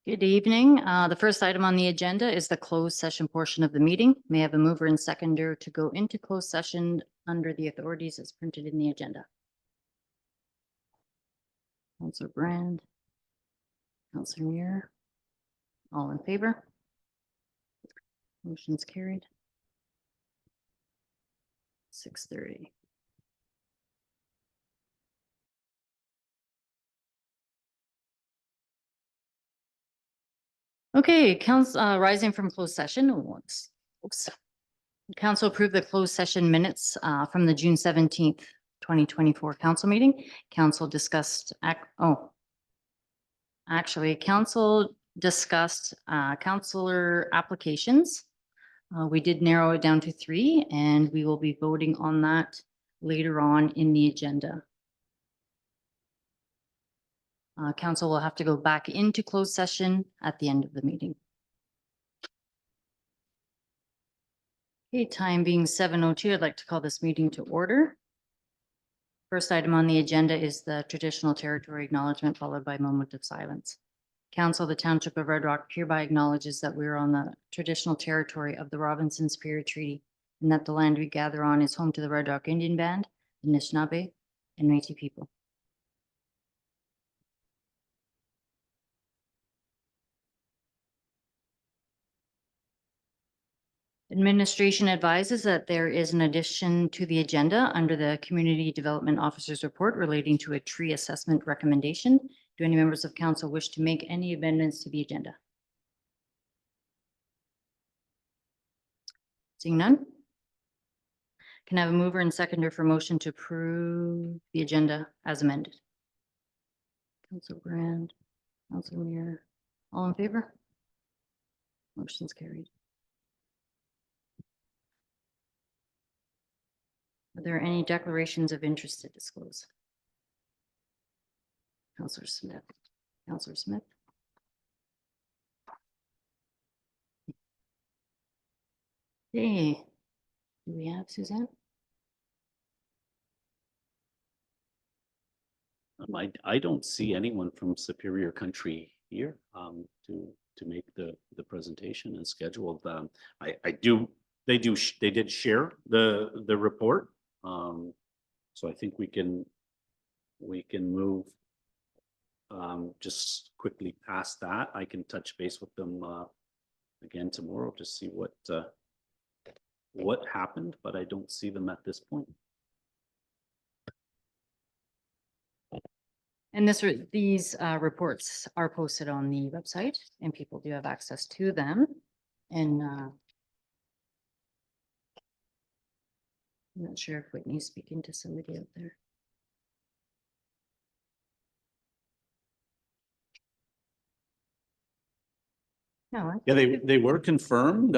Good evening. The first item on the agenda is the closed session portion of the meeting. May I have a mover and seconder to go into closed session under the authorities as printed in the agenda? Councillor Brand, Councillor Muir, all in favor? Motion's carried. 6:30. Okay, rising from closed session. Council approved the closed session minutes from the June 17th, 2024 council meeting. Council discussed, council discussed councillor applications. We did narrow it down to 3, and we will be voting on that later on in the agenda. Council will have to go back into closed session at the end of the meeting. Okay, time being 7:02, I'd like to call this meeting to order. First item on the agenda is the traditional territory acknowledgement, followed by a moment of silence. Council, the Township of Red Rock hereby acknowledges that we are on the traditional territory of the Robinson Spirit Treaty, and that the land we gather on is home to the Red Rock Indian Band, the Anishinaabe, and Métis people. Administration advises that there is an addition to the agenda under the Community Development Officer's report relating to a tree assessment recommendation. Do any members of council wish to make any amendments to the agenda? Seeing none. Can I have a mover and seconder for motion to approve the agenda as amended? Councillor Brand, Councillor Muir, all in favor? Motion's carried. Are there any declarations of interest to disclose? Councillor Smith. Councillor Smith. Hey, do we have Suzanne? I don't see anyone from Superior Country here to make the presentation and scheduled. They did share the report. So I think we can move just quickly past that. I can touch base with them again tomorrow to see what happened, but I don't see them at this point. And these reports are posted on the website, and people do have access to them. And I'm not sure if Whitney's speaking to somebody out there. No, Yeah, they were confirmed.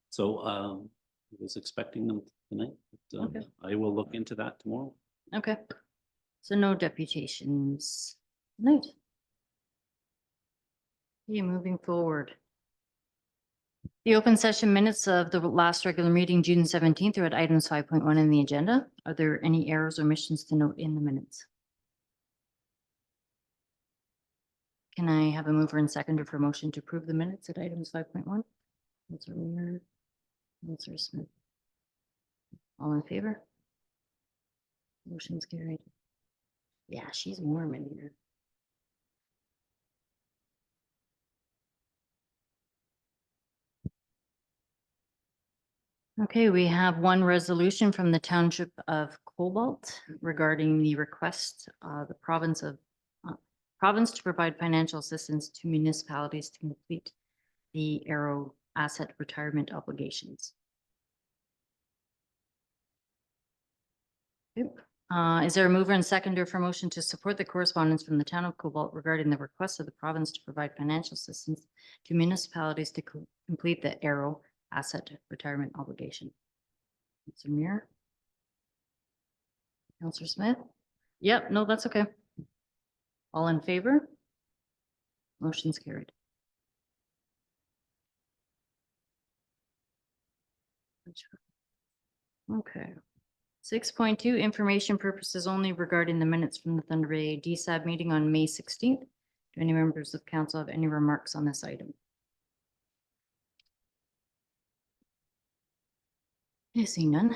So I was expecting them tonight. But, okay. I will look into that tomorrow. Okay. So no deputations. Right. Okay, moving forward. The open session minutes of the last regular meeting, June 17th, are at items 5.1 in the agenda. Are there any errors or omissions to note in the minutes? Can I have a mover and seconder for motion to approve the minutes at items 5.1? Councillor Muir, Councillor Smith. All in favor? Motion's carried. Yeah, she's warm in here. Okay, we have one resolution from the Township of Cobalt regarding the request of the province to provide financial assistance to municipalities to complete the Arrow asset retirement obligations. Yep. Is there a mover and seconder for motion to support the correspondence from the town of Cobalt regarding the request of the province to provide financial assistance to municipalities to complete the Arrow asset retirement obligation? Councillor Muir. Councillor Smith. Yep, no, that's okay. All in favor? Motion's carried. Okay. 6.2, information purposes only regarding the minutes from the Thunder Bay DSAB meeting on May 16th. Do any members of council have any remarks on this item? Okay, seeing none.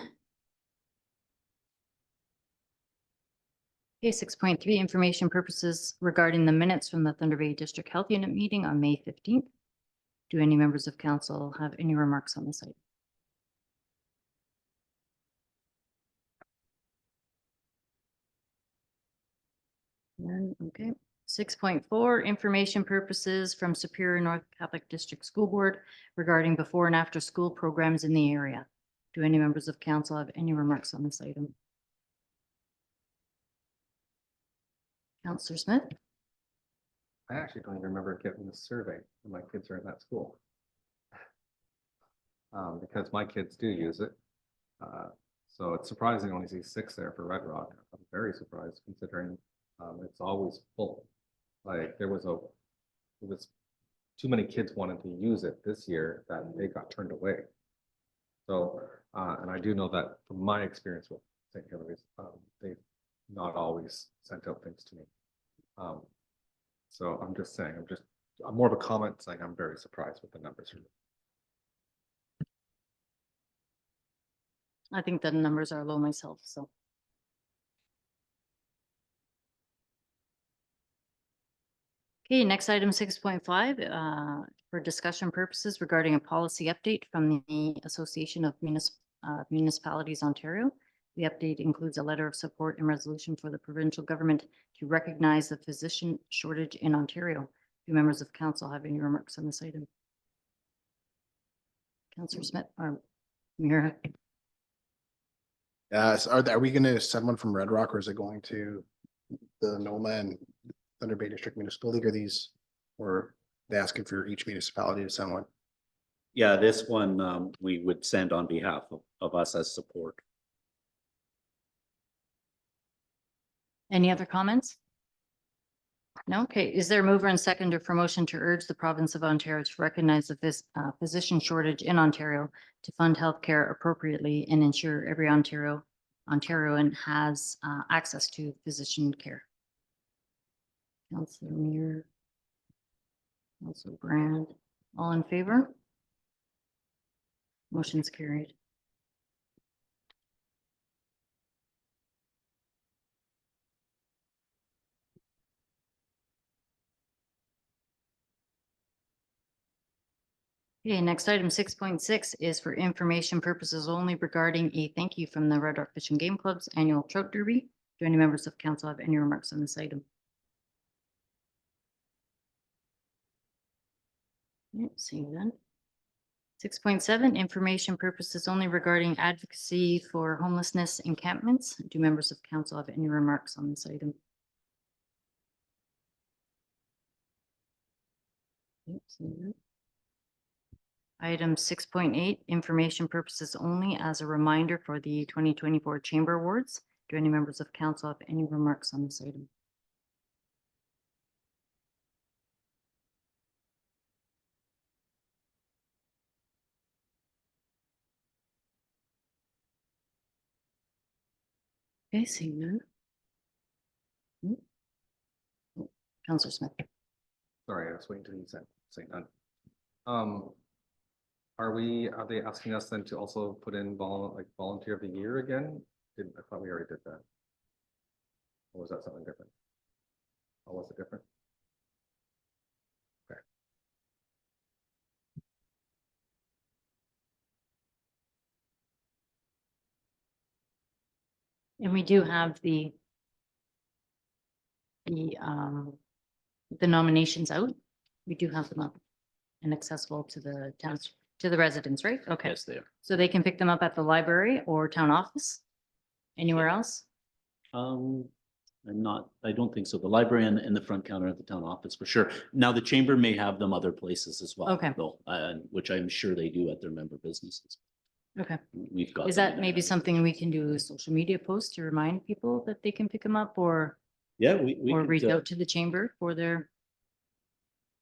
Okay, 6.3, information purposes regarding the minutes from the Thunder Bay District Health Unit meeting on May 15th. Do any members of council have any remarks on this item? None, okay. 6.4, information purposes from Superior North Catholic District School Board regarding before and after school programs in the area. Do any members of council have any remarks on this item? Councillor Smith? I actually don't even remember getting the survey when my kids are in that school. Because my kids do use it. So it's surprising I only see 6 there for Red Rock. I'm very surprised considering it's always full. Like it was too many kids wanted to use it this year that they got turned away. So, and I do know that from my experience with St. Hilary's, they've not always sent out things to me. So I'm just saying, I'm more of a comment saying I'm very surprised with the numbers. I think the numbers are low myself, so. Okay, next item 6.5, for discussion purposes regarding a policy update from the Association of Municipalities Ontario. The update includes a letter of support and resolution for the provincial government to recognize the physician shortage in Ontario. Do members of council have any remarks on this item? Councillor Smith or Mira? So are we going to send one from Red Rock or is it going to the NOMA and Thunder Bay District Municipal League? Are these, or they asking for each municipality to send one? Yeah, this one we would send on behalf of us as support. Any other comments? No, okay. Is there a mover and seconder for motion to urge the province of Ontario to recognize the physician shortage in Ontario to fund healthcare appropriately and ensure every Ontarian has access to physician care? Councillor Muir, Councillor Brand, all in favor? Motion's carried. Okay, next item 6.6 is for information purposes only regarding a thank you from the Red Rock Fish and Game Club's annual trout derby. Do any members of council have any remarks on this item? Yep, seeing none. 6.7, information purposes only regarding advocacy for homelessness encampments. Do members of council have any remarks on this item? Yep, seeing none. Item 6.8, information purposes only as a reminder for the 2024 Chamber Awards. Do any members of council have any remarks on this item? Okay, seeing none. Councillor Smith. Sorry, I was waiting till you said, say none. Are they asking us then to also put in volunteer of the year again? I thought we already did that. Or was that something different? Or was it different? Okay. And we do have the nominations out. We do have them up and accessible to the towns, to the residents, right? Okay. Yes, they are. So they can pick them up at the library or town office? Anywhere else? I don't think so. The library and the front counter at the town office for sure. Now, the chamber may have them other places as well. Okay. Though, which I'm sure they do at their member businesses. Okay. We've got. Is them that in maybe there. something we can do a social media post to remind people that they can pick them up or Yeah, we could, reach out to the chamber for their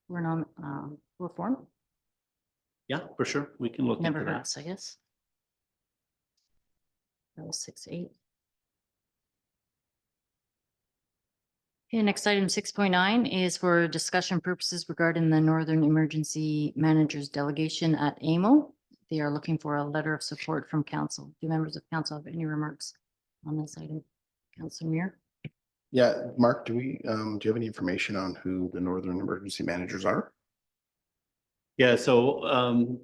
for form? yeah, for sure. We can look Never into that. hurts, I guess. That was 6.8. Okay, next item 6.9 is for discussion purposes regarding the Northern Emergency Managers Delegation at AMO. They are looking for a letter of support from council. Do members of council have any remarks on this item? Councilor Muir? Yeah, Mark, do you have any information on who the Northern Emergency Managers are? Yeah, so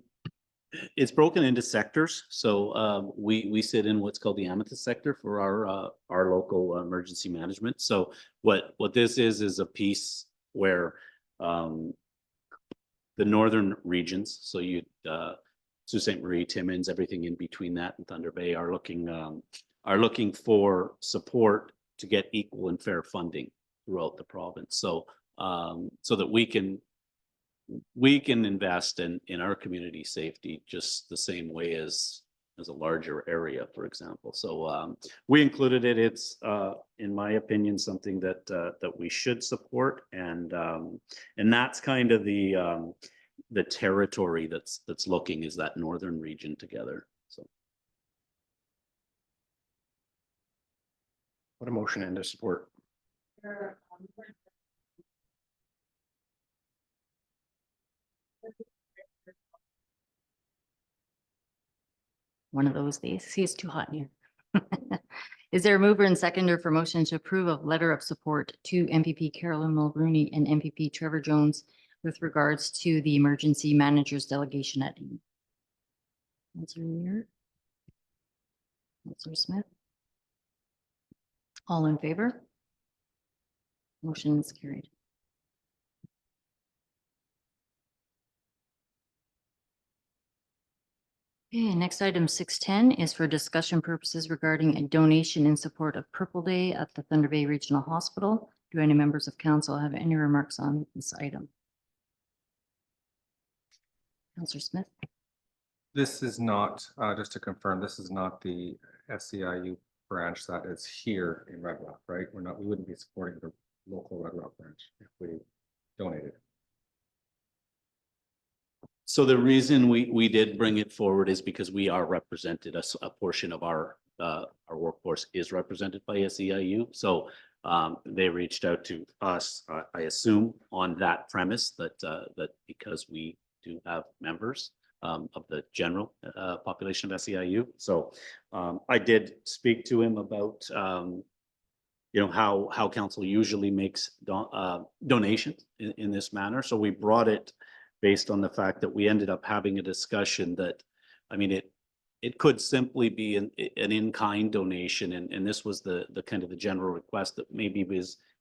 it's broken into sectors. So we sit in what's called the amethyst sector for our local emergency management. So what this is a piece where the northern regions, so you Sault Ste. Marie, Timmins, everything in between that and Thunder Bay are looking for support to get equal and fair funding throughout the province. So so that we can invest in our community safety just the same way as a larger area, for example. So we included it. It's in my opinion something that we should support, and that's kind of the territory that's looking is that northern region together. So What a motion and to support. One of those days. See, it's too hot in here. Is there a mover and seconder for motion to approve of letter of support to MPP Carolyn Mulrooney and MPP Trevor Jones with regards to the emergency managers delegation at AMO? Councilor Muir? Councilor Smith? All in favor? Motion is carried. Okay, next item 610 is for discussion purposes regarding a donation in support of Purple Day at the Thunder Bay Regional Hospital. Do any members of council have any remarks on this item? Councilor Smith? This is not, just to confirm, this is not the SEIU branch that is here in Red Rock, right? We wouldn't be supporting the local Red Rock branch if we donated. So the reason we did bring it forward is because we are represented, a portion of our workforce is represented by SEIU. So they reached out to us, I assume, on that premise that because we do have members of the general population of SEIU. So I did speak to him about how council usually makes donations in this manner. So we brought it based on the fact that we ended up having a discussion that, I mean, it could simply be an in-kind donation. And this was the kind of the general request that maybe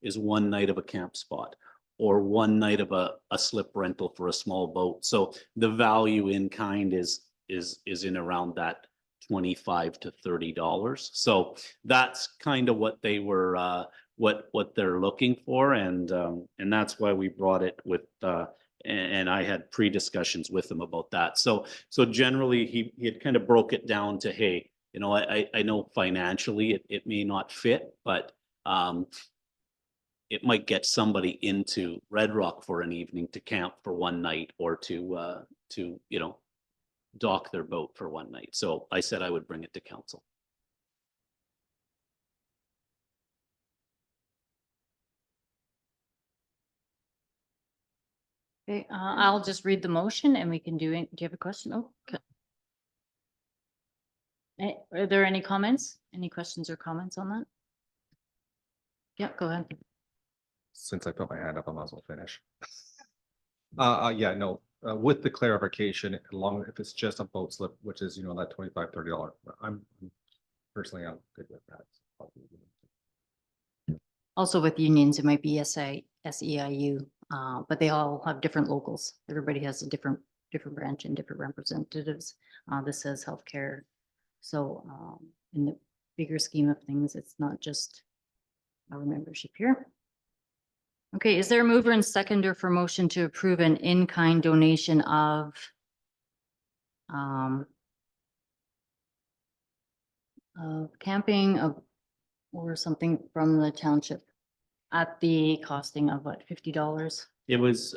is one night of a camp spot or one night of a slip rental for a small boat. So the value in kind is in around that $25 to $30. So that's kind of what they were, what they're looking for. And that's why we brought it with, and I had pre-discussions with him about that. So generally he had kind of broke it down to, hey, I know financially it may not fit, but it might get somebody into Red Rock for an evening to camp for one night or to dock their boat for one night. So I said I would bring it to council. Okay, I'll just read the motion and we can do it. Do you have a question? Oh, okay. Are there any comments? Any questions or comments on that? Yeah, go ahead. Since I put my hand up, I might as well finish. Yeah, no, with the clarification, along if it's just a boat slip, which is, that $25, $30, I'm personally, I'm good with that. Also with unions, it might be SEIU, but they all have different locals. Everybody has a different branch and different representatives. This says healthcare. So in the bigger scheme of things, it's not just our membership here. Okay, is there a mover and seconder for motion to approve an in-kind donation of camping or something from the township at the costing of what, $50? It was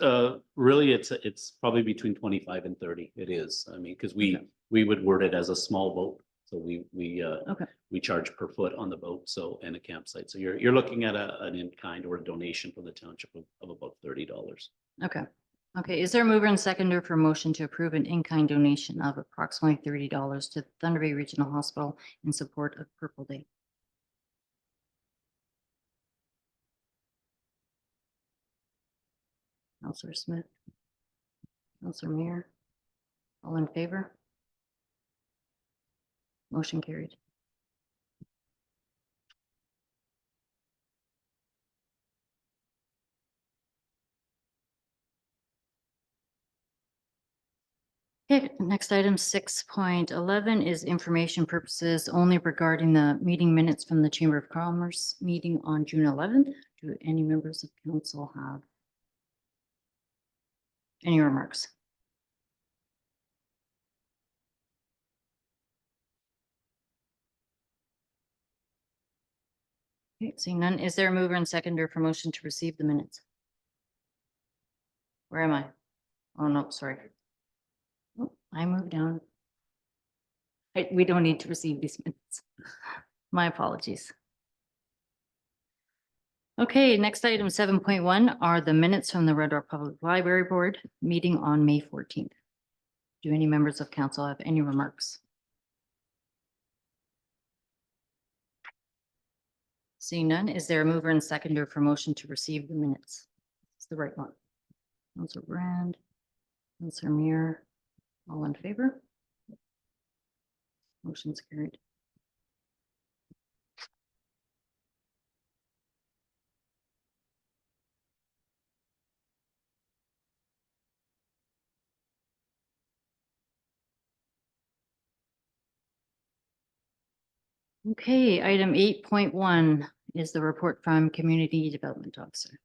really, it's probably between 25 and 30. It is. I mean, because we would word it as a small boat. So we Okay. we charge per foot on the boat, so, and a campsite. So you're looking at an in-kind or a donation from the township of about $30. Okay. Okay, is there a mover and seconder for motion to approve an in-kind donation of approximately $30 to Thunder Bay Regional Hospital in support of Purple Day? Counselor Smith. Counselor Meyer. All in favor? Motion carried. Okay, next item 6.11 is information purposes only regarding the meeting minutes from the Chamber of Commerce meeting on June 11th. Do any members of council have any remarks? Okay, seeing none, is there a mover and seconder for motion to receive the minutes? Where am I? Oh, no, sorry. Oh, I moved down. We don't need to receive these minutes. My apologies. Okay, next item 7.1 are the minutes from the Red Rock Public Library Board meeting on May 14th. Do any members of council have any remarks? Seeing none, is there a mover and seconder for motion to receive the minutes? It's the right one. Councilor Brand, Councilor Muir, all in favor? Motion's carried. Okay, item 8.1 is the report from Community Development Officer.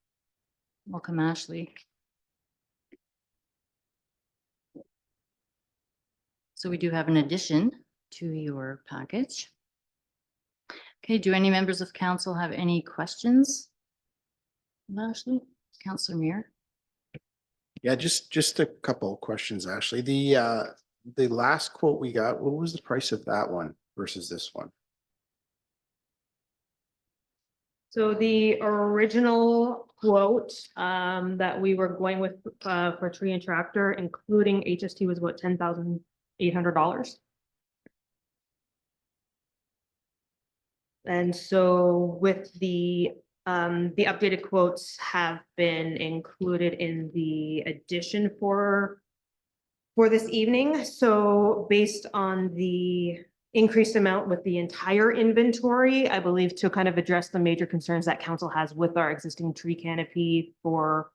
Welcome, Ashley. So we do have an addition to your package. Okay, do any members of council have any questions? Ashley, Councilor Muir? Yeah, just a couple of questions, Ashley. The last quote we got, what was the price of that one versus this one? So the original quote that we were going with for tree and tractor, including HST, was about $10,800. And so with the updated quotes have been included in the addition for this evening. So based on the increased amount with the entire inventory, I believe to kind of address the major concerns that council has with our existing tree canopy for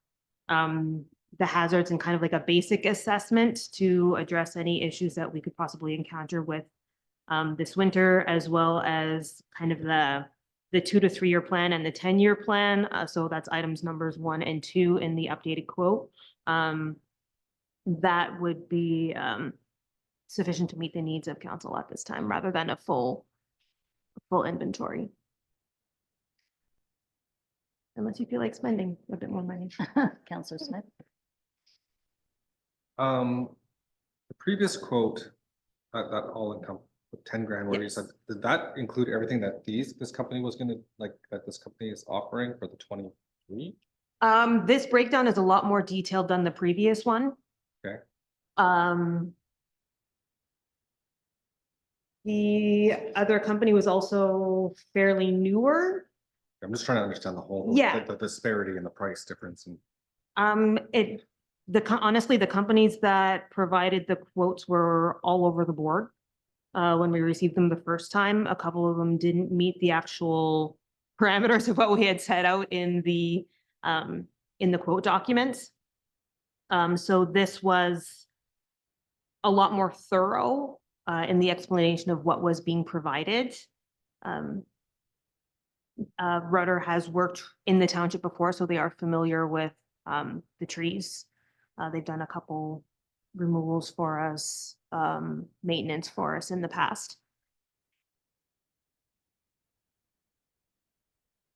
the hazards and kind of like a basic assessment to address any issues that we could possibly encounter with this winter, as well as kind of the 2 to 3 year plan and the 10-year plan. So that's items numbers 1 and 2 in the updated quote. That would be sufficient to meet the needs of council at this time, rather than a full inventory. Unless you feel like spending a bit more money. Councilor Smith? The previous quote, that all income, 10 grand, where you Yes. said, did that include everything that this company was gonna, like, that this company is offering for the 23? This breakdown is a lot more detailed than the previous one. Okay. The other company was also fairly newer. I'm just trying to understand the whole, Yeah. the disparity in the price difference and. Honestly, the companies that provided the quotes were all over the board. When we received them the first time, a couple of them didn't meet the actual parameters of what we had set out in the quote documents. So this was a lot more thorough in the explanation of what was being provided. Rudder has worked in the township before, so they are familiar with the trees. They've done a couple removals for us, maintenance for us in the past.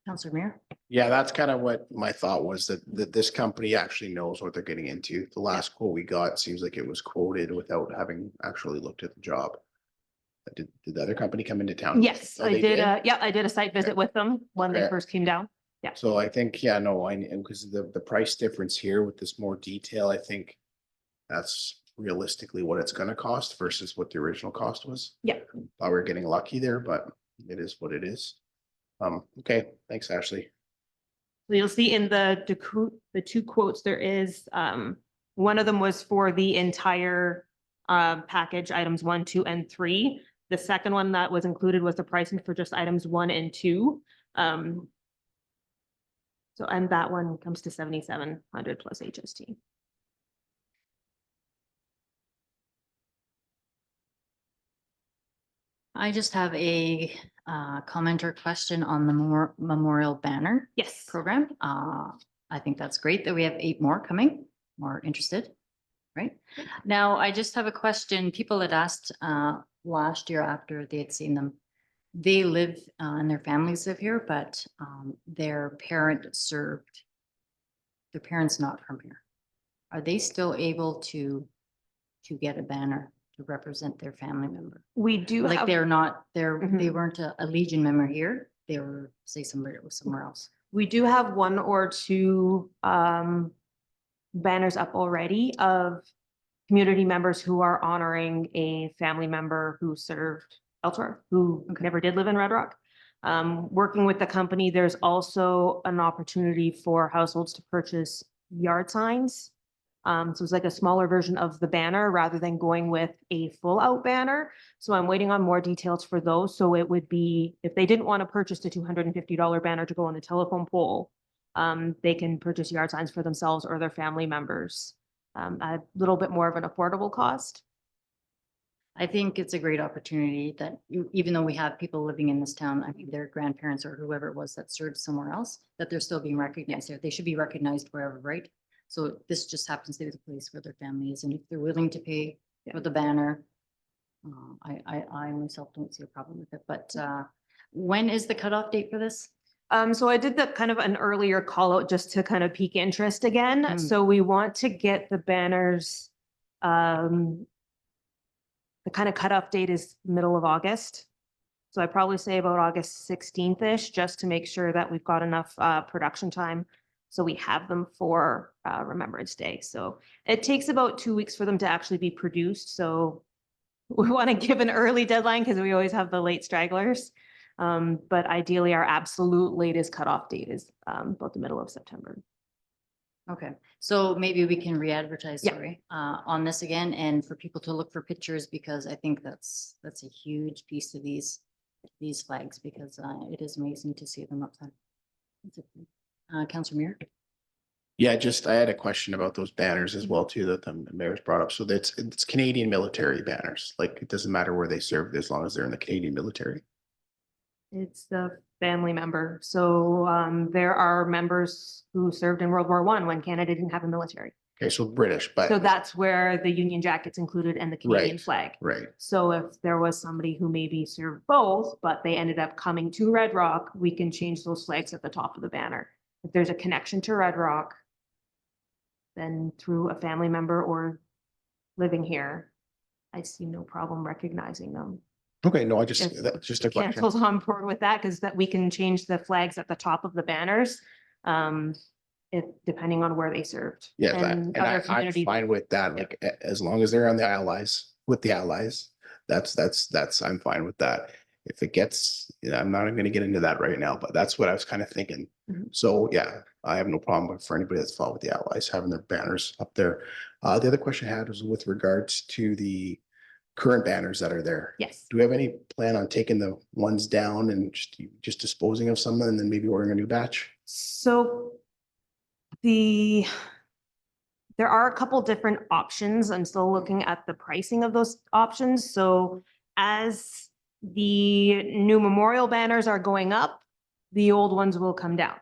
Councilor Muir? Yeah, that's kind of what my thought was, that this company actually knows what they're getting into. The last quote we got seems like it was quoted without having actually looked at the job. Did the other company come into town? Yes, Oh, I they did, yeah, I did a site visit Okay. with them when they Okay. first came down. So I think, yeah, no, and because the price difference here with this more detail, I think that's realistically what it's gonna cost versus what the original cost was. Yeah. Thought we were getting lucky there, but it is what it is. Okay, thanks, Ashley. So you'll see in the two quotes, there is, one of them was for the entire package, items 1, 2, and 3. The second one that was included was the pricing for just items 1 and 2. So, and that one comes to 7,700 plus HST. I just have a comment or question on the memorial banner Yes. program. I think that's great that we have 8 more coming, more interested, right? Now, I just have a question. People had asked last year after they had seen them. They live and their families live here, but their parents not from here. Are they still able to get a banner to represent their family member? We do Like have, they're not, they Mhm. weren't a Legion member here. They were, say, somewhere else. we do have 1 or 2 banners up already of community members who are honoring a family member who served elsewhere, who Okay. never did live in Red Rock. Working with the company, there's also an opportunity for households to purchase yard signs. So it's like a smaller version of the banner rather than going with a full out banner. So I'm waiting on more details for those. So it would be, if they didn't want to purchase the $250 banner to go on the telephone pole, they can purchase yard signs for themselves or their family members. A little bit more of an affordable cost. I think it's a great opportunity that even though we have people living in this town, I mean, their grandparents or whoever it was that served somewhere else, that they're still being recognized there. They should be recognized wherever, right? So this just happens to be the place where their family is. And if they're willing to pay for the banner, I myself don't see a problem with it. But when is the cutoff date for this? So I did the kind of an earlier call out just to kind of pique interest again. Mm. So we want to get the banners. The kind of cutoff date is middle of August. So I probably say about August 16th-ish, just to make sure that we've got enough production time. So we have them for Remembrance Day. So it takes about 2 weeks for them to actually be produced. So we want to give an early deadline because we always have the late stragglers. But ideally, our absolute latest cutoff date is about the middle of September. Okay, so maybe we can re-advertise, Yeah. sorry, on this again and for people to look for pictures because I think that's a huge piece of these flags because it is amazing to see them upside. Councillor Muir? Yeah, I had a question about those banners as well too, that the mayor's brought up. So it's Canadian military banners. Like it doesn't matter where they served as long as they're in the Canadian military. It's the family member. So there are members who served in World War I when Canada didn't have a military. Okay, so British, but. So that's where the Union Jacket's included and the Canadian Right. flag. Right. So if there was somebody who maybe served both, but they ended up coming to Red Rock, we can change those flags at the top of the banner. If there's a connection to Red Rock, then through a family member or living here, I see no problem recognizing them. Okay, no, If that's just a question. Council's on board with that, because that we can change the flags at the top of the banners, if depending on where they served. Yeah, And other I'm community, fine with that. Like as long as they're on the allies, with the allies, I'm fine with that. If it gets, I'm not even gonna get into that right now, but that's what I was kind of thinking. Mhm. So yeah, I have no problem for anybody that's followed with the allies having their banners up there. The other question I had was with regards to the current banners that are there. yes. Do we have any plan on taking the ones down and just disposing of some and then maybe ordering a new batch? So there are a couple different options. I'm still looking at the pricing of those options. So as the new memorial banners are going up, the old ones will come down.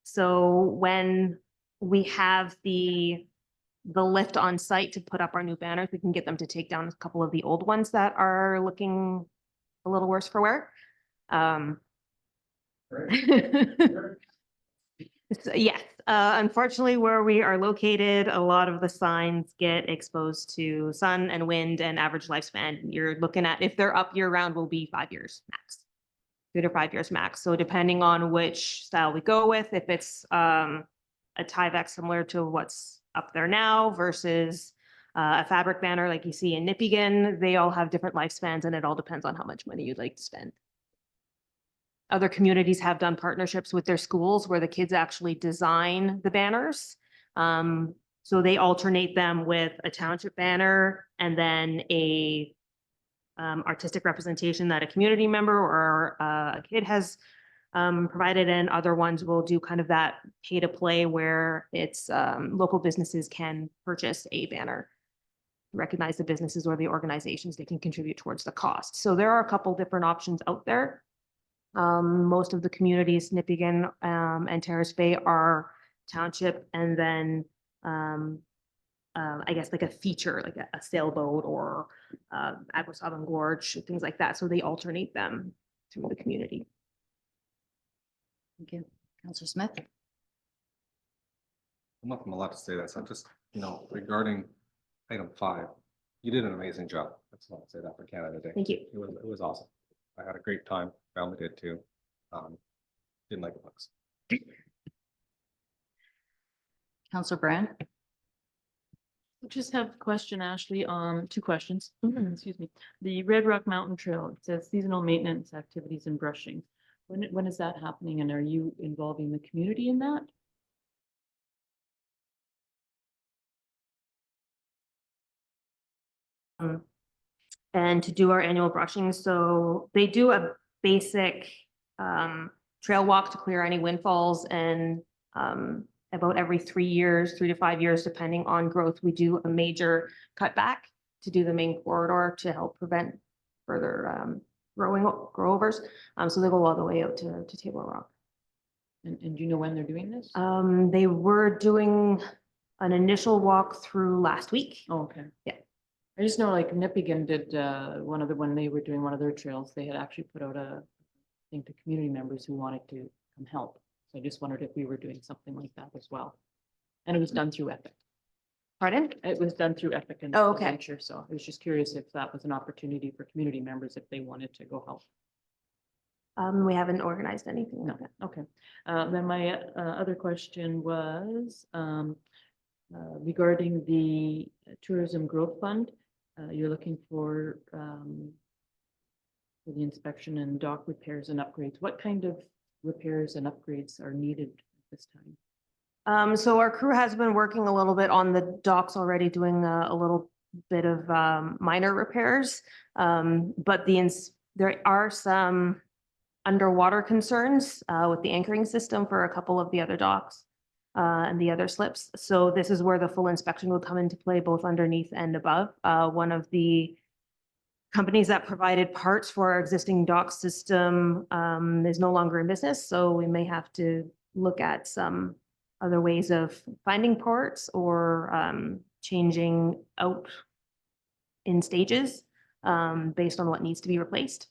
So when we have the lift on site to put up our new banners, we can get them to take down a couple of the old ones that are looking a little worse for wear. So, yes, Unfortunately, where we are located, a lot of the signs get exposed to sun and wind, and average lifespan you're looking at, if they're up year round, will be 5 years max. 3 to 5 years max. So depending on which style we go with, if it's a Tyvek similar to what's up there now versus a fabric banner like you see in Nipigon, they all have different lifespans, and it all depends on how much money you'd like to spend. Other communities have done partnerships with their schools where the kids actually design the banners. So they alternate them with a township banner and then a artistic representation that a community member or a kid has provided, and other ones will do kind of that pay to play where it's local businesses can purchase a banner, recognize the businesses or the organizations that can contribute towards the cost. So there are a couple different options out there. Most of the communities, Nipigon and Terrace Bay, are township, and then I guess like a feature, like a sailboat or Aguasaban Gorge, things like that. So they alternate them through the community. Thank you. Counselor Smith? I'm not allowed to say this. I'm just, regarding item 5, you did an amazing job. That's all I'll say that for Canada Day. Thank you. It was awesome. I had a great time. Family did too. Didn't like the books. Counselor Brand? Just have a question, Ashley, 2 questions. Excuse me. The Red Rock Mountain Trail, it says seasonal maintenance activities and brushing. When is that happening, and are you involving the community in that? And to do our annual brushing. So they do a basic trail walk to clear any windfalls, and about every 3 years, 3 to 5 years, depending on growth, we do a major cutback to do the main corridor to help prevent further grow-overs. So they go all the way out to Table Rock. And do you know when they're doing this? They were doing an initial walk through last week. Oh, okay. Yeah. I just know like Nipigon did when they were doing one of their trails, they had actually put out a thing to community members who wanted to come help. So I just wondered if we were doing something like that as well. And it was done through Epic. Pardon? It was done through Epic and Oh, okay. Adventure. So I was just curious if that was an opportunity for community members if they wanted to go help. We haven't organized anything like that. Okay. Then my other question was regarding the Tourism Growth Fund. You're looking for the inspection and dock repairs and upgrades. What kind of repairs and upgrades are needed at this time? So our crew has been working a little bit on the docks already, doing a little bit of minor repairs. But there are some underwater concerns with the anchoring system for a couple of the other docks and the other slips. So this is where the full inspection will come into play, both underneath and above. One of the companies that provided parts for our existing dock system is no longer in business. So we may have to look at some other ways of finding parts or changing out in stages based on what needs to be replaced.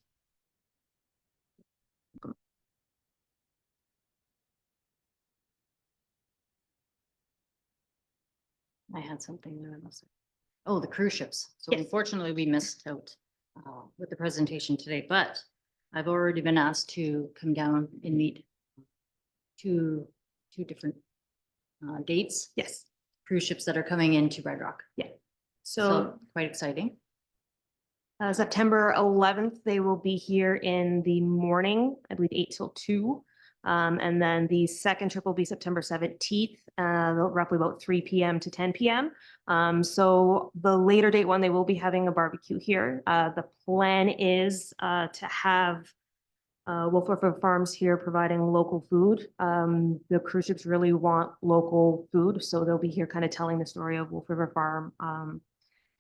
I had something there. Oh, the cruise ships. So Yes. unfortunately, we missed out with the presentation today, but I've already been asked to come down and meet two different dates, Yes. cruise ships that are coming into Red Rock. So Quite exciting. September 11th, they will be here in the morning, I believe 8 till 2. And then the second trip will be September 17th, roughly about 3 p.m. to 10 p.m. So the later date one, they will be having a barbecue here. The plan is to have Wolf River Farms here providing local food. The cruise ships really want local food, so they'll be here kind of telling the story of Wolf River Farm.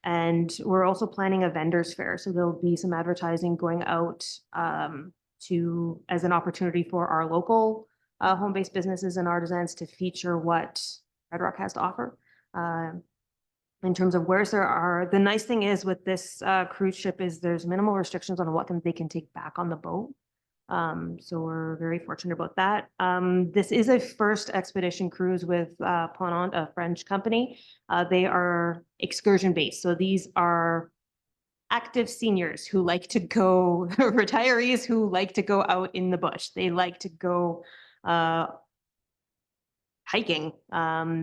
And we're also planning a vendors fair, so there'll be some advertising going out as an opportunity for our local home-based businesses and artisans to feature what Red Rock has to offer. In terms of where's the nice thing is with this cruise ship is there's minimal restrictions on what they can take back on the boat. So we're very fortunate about that. This is a first expedition cruise with Ponant, a French company. They are excursion based. So these are active seniors who like to go, retirees who like to go out in the bush. They like to go hiking,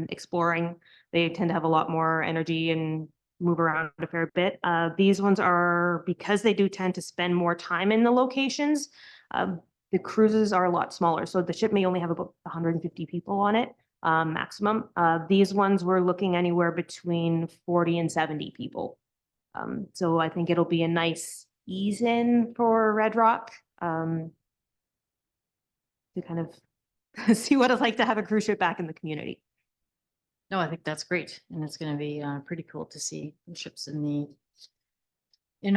exploring. They tend to have a lot more energy and move around a fair bit. These ones are, because they do tend to spend more time in the locations, the cruises are a lot smaller. So the ship may only have about 150 people on it, maximum. These ones we're looking anywhere between 40 and 70 people. So I think it'll be a nice ease in for Red Rock, to kind of see what it's like to have a cruise ship back in the community. No, I think that's great. And it's going to be pretty cool to see the ships in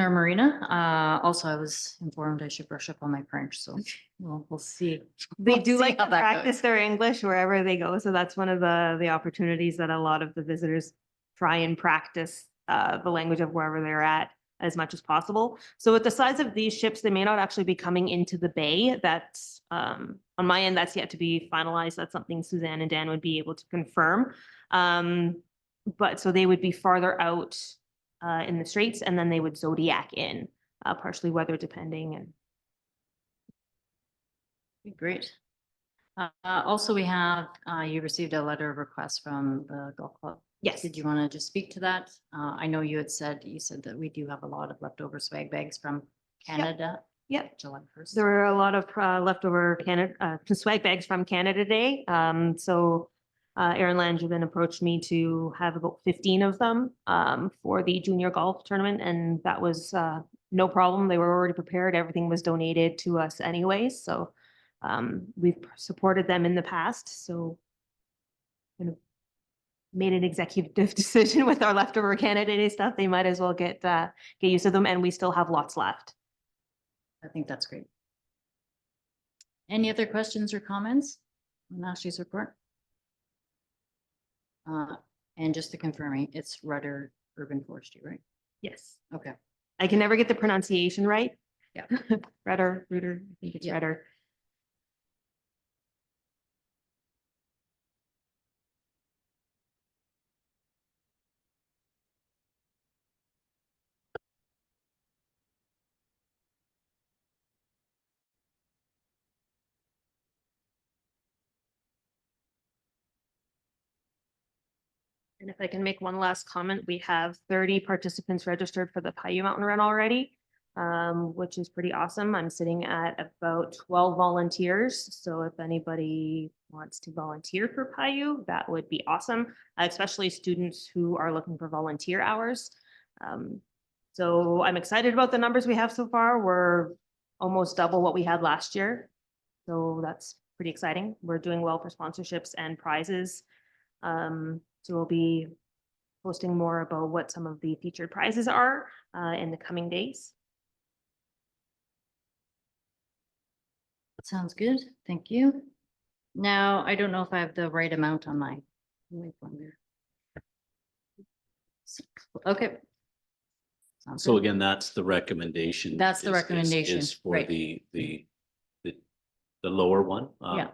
our marina. Also, I was informed I should brush up on my French, so we'll see. They We'll do see like how to that goes. practice their English wherever they go. So that's one of the opportunities that a lot of the visitors try and practice the language of wherever they're at as much as possible. So with the size of these ships, they may not actually be coming into the bay. That's on my end, that's yet to be finalized. That's something Suzanne and Dan would be able to confirm. But so they would be farther out in the straits, and then they would zodiac in, partially weather depending. And Okay, great. Also, we have, you received a letter of request from the golf club. yes, Did you want to just speak to that? I know you said that we do have a lot of leftover swag bags from Canada. yep. July 1st. There were a lot of leftover Canada swag bags from Canada Day. So Aaron Langevin approached me to have about 15 of them for the junior golf tournament, and that was no problem. They were already prepared. Everything was donated to us anyways. So we've supported them in the past. So kind of made an executive decision with our leftover Canada Day stuff. They might as well get use of them, and we still have lots left. I think that's great. Any other questions or comments on Ashley's report? And just to confirm, it's Rudder Urban Forestry, right? Yes. Okay. I can never get the pronunciation right. Yeah. Rudder, I think it's Yeah. Rudder. And if I can make one last comment, we have 30 participants registered for the Paiute Mountain Run already, which is pretty awesome. I'm sitting at about 12 volunteers. So if anybody wants to volunteer for Paiute, that would be awesome, especially students who are looking for volunteer hours. So I'm excited about the numbers we have so far. We're almost double what we had last year. So that's pretty exciting. We're doing well for sponsorships and prizes. So we'll be posting more about what some of the featured prizes are in the coming days. Sounds good. Thank you. Now, I don't know if I have the right amount on my. Okay. Sounds So good. again, that's the recommendation. That's the recommendation, Is for right. the lower one. Yeah.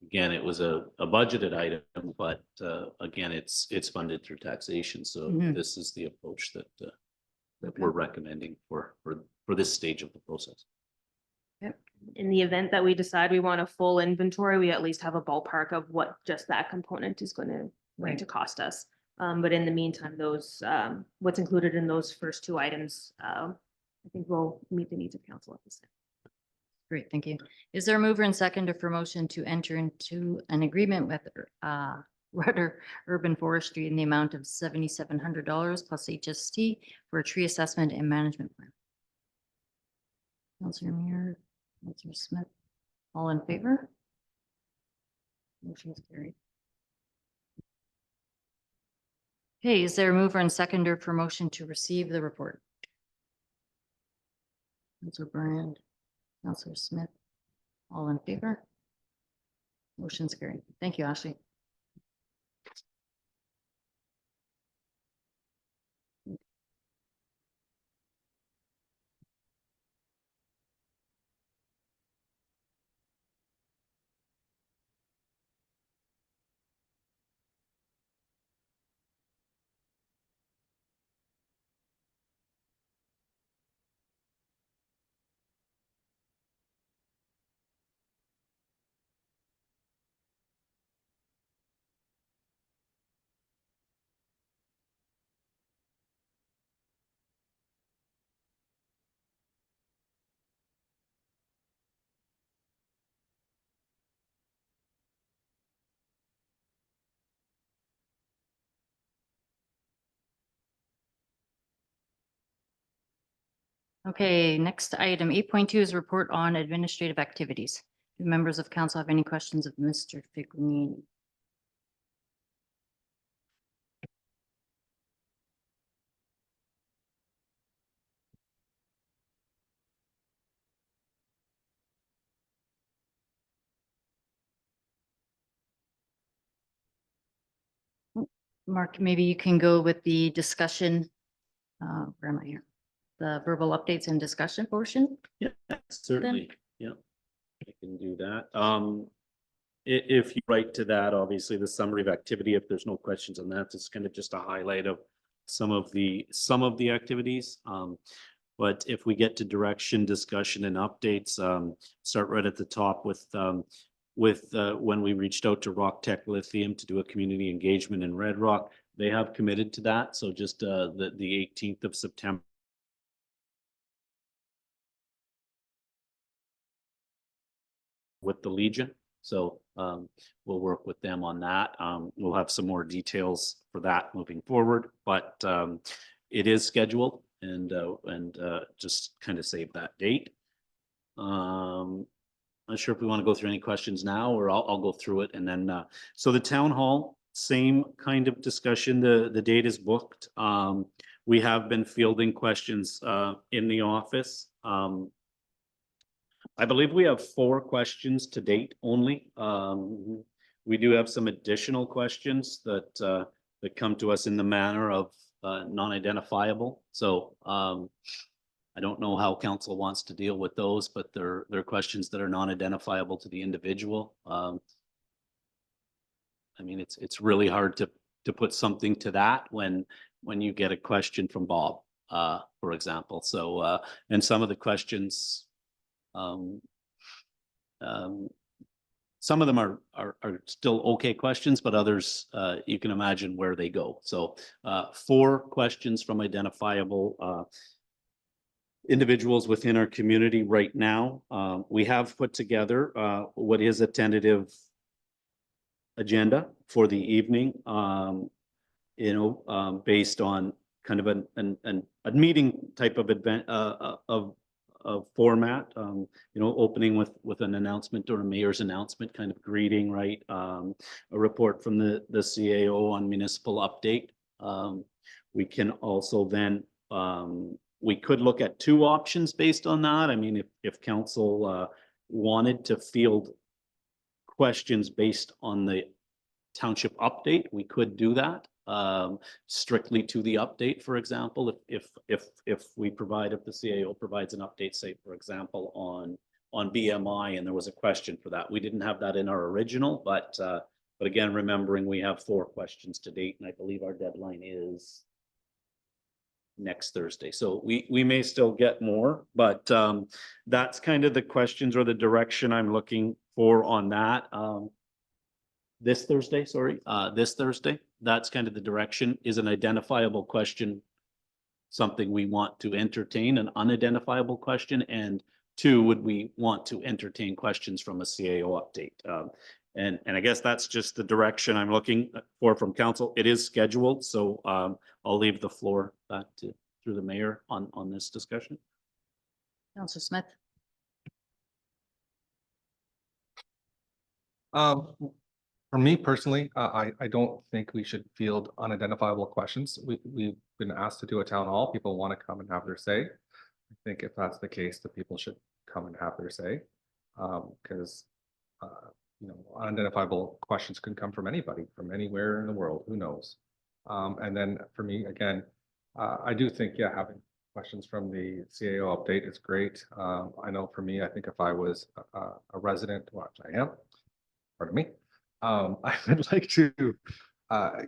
Again, it was a budgeted item, but again, it's funded through taxation. So Mhm. this is the approach that Okay. we're recommending for this stage of the process. In the event that we decide we want a full inventory, we at least have a ballpark of what just that component is going Right. to cost us. But in the meantime, those what's included in those first two items, I think will meet the needs of council at this time. Great, thank you. Is there a mover and seconder for motion to enter into an agreement with Rudder Urban Forestry in the amount of $7,700 plus HST for a tree assessment and management plan? Councilor Muir, Councilor Smith, all in favor? Motion is carried. Okay, is there a mover and seconder for motion to receive the report? Councilor Brand, Councilor Smith, all in favor? Motion's carried. Thank you, Ashley. Okay, next item, 8.2 is report on administrative activities. Do members of council have any questions of Mr. Figlini? Mark, maybe you can go with the discussion. Where am I here? The verbal updates and discussion portion. Yeah, certainly, yeah, I can do that. If you write to that, obviously the summary of activity, if there's no questions on that, it's kind of just a highlight of some of the activities. But if we get to direction, discussion and updates, start right at the top with when we reached out to Rock Tech Lithium to do a community engagement in Red Rock, they have committed to that. So just the 18th of September. With the Legion. So we'll work with them on that. We'll have some more details for that moving forward, but it is scheduled and just kind of save that date. Not sure if we want to go through any questions now, or I'll go through it and then so the town hall, same kind of discussion. The date is booked. We have been fielding questions in the office. I believe we have 4 questions to date only. We do have some additional questions that come to us in the manner of non-identifiable. So I don't know how council wants to deal with those, but they're questions that are non-identifiable to the individual. I mean, it's really hard to put something to that when you get a question from Bob, for example. So and some of the questions. Some of them are still okay questions, but others you can imagine where they go. So 4 questions from identifiable individuals within our community right now. We have put together what is a tentative agenda for the evening, based on kind of a meeting type of event of format, opening with an announcement or a mayor's announcement kind of greeting, right? A report from the CAO on municipal update. We can also then, we could look at 2 options based on that. I mean, if council wanted to field questions based on the township update, we could do that. Strictly to the update, for example, if the CAO provides an update, say, for example, on BMI, and there was a question for that. We didn't have that in our original, but again, remembering we have 4 questions to date, and I believe our deadline is next Thursday. So we may still get more, but that's kind of the questions or the direction I'm looking for on that. This Thursday, that's kind of the direction. Is an identifiable question something we want to entertain, an unidentifiable question? And 2, would we want to entertain questions from a CAO update? And I guess that's just the direction I'm looking for from council. It is scheduled, so I'll leave the floor back through the mayor on this discussion. Councillor Smith. For me personally, I don't think we should field unidentifiable questions. We've been asked to do a town hall. People want to come and have their say. I think if that's the case, the people should come and have their say. Because unidentifiable questions can come from anybody, from anywhere in the world, who knows? And then for me, again, I do think, yeah, having questions from the CAO update is great. I know for me, I think if I was a resident, which I am, pardon me, I would like to, I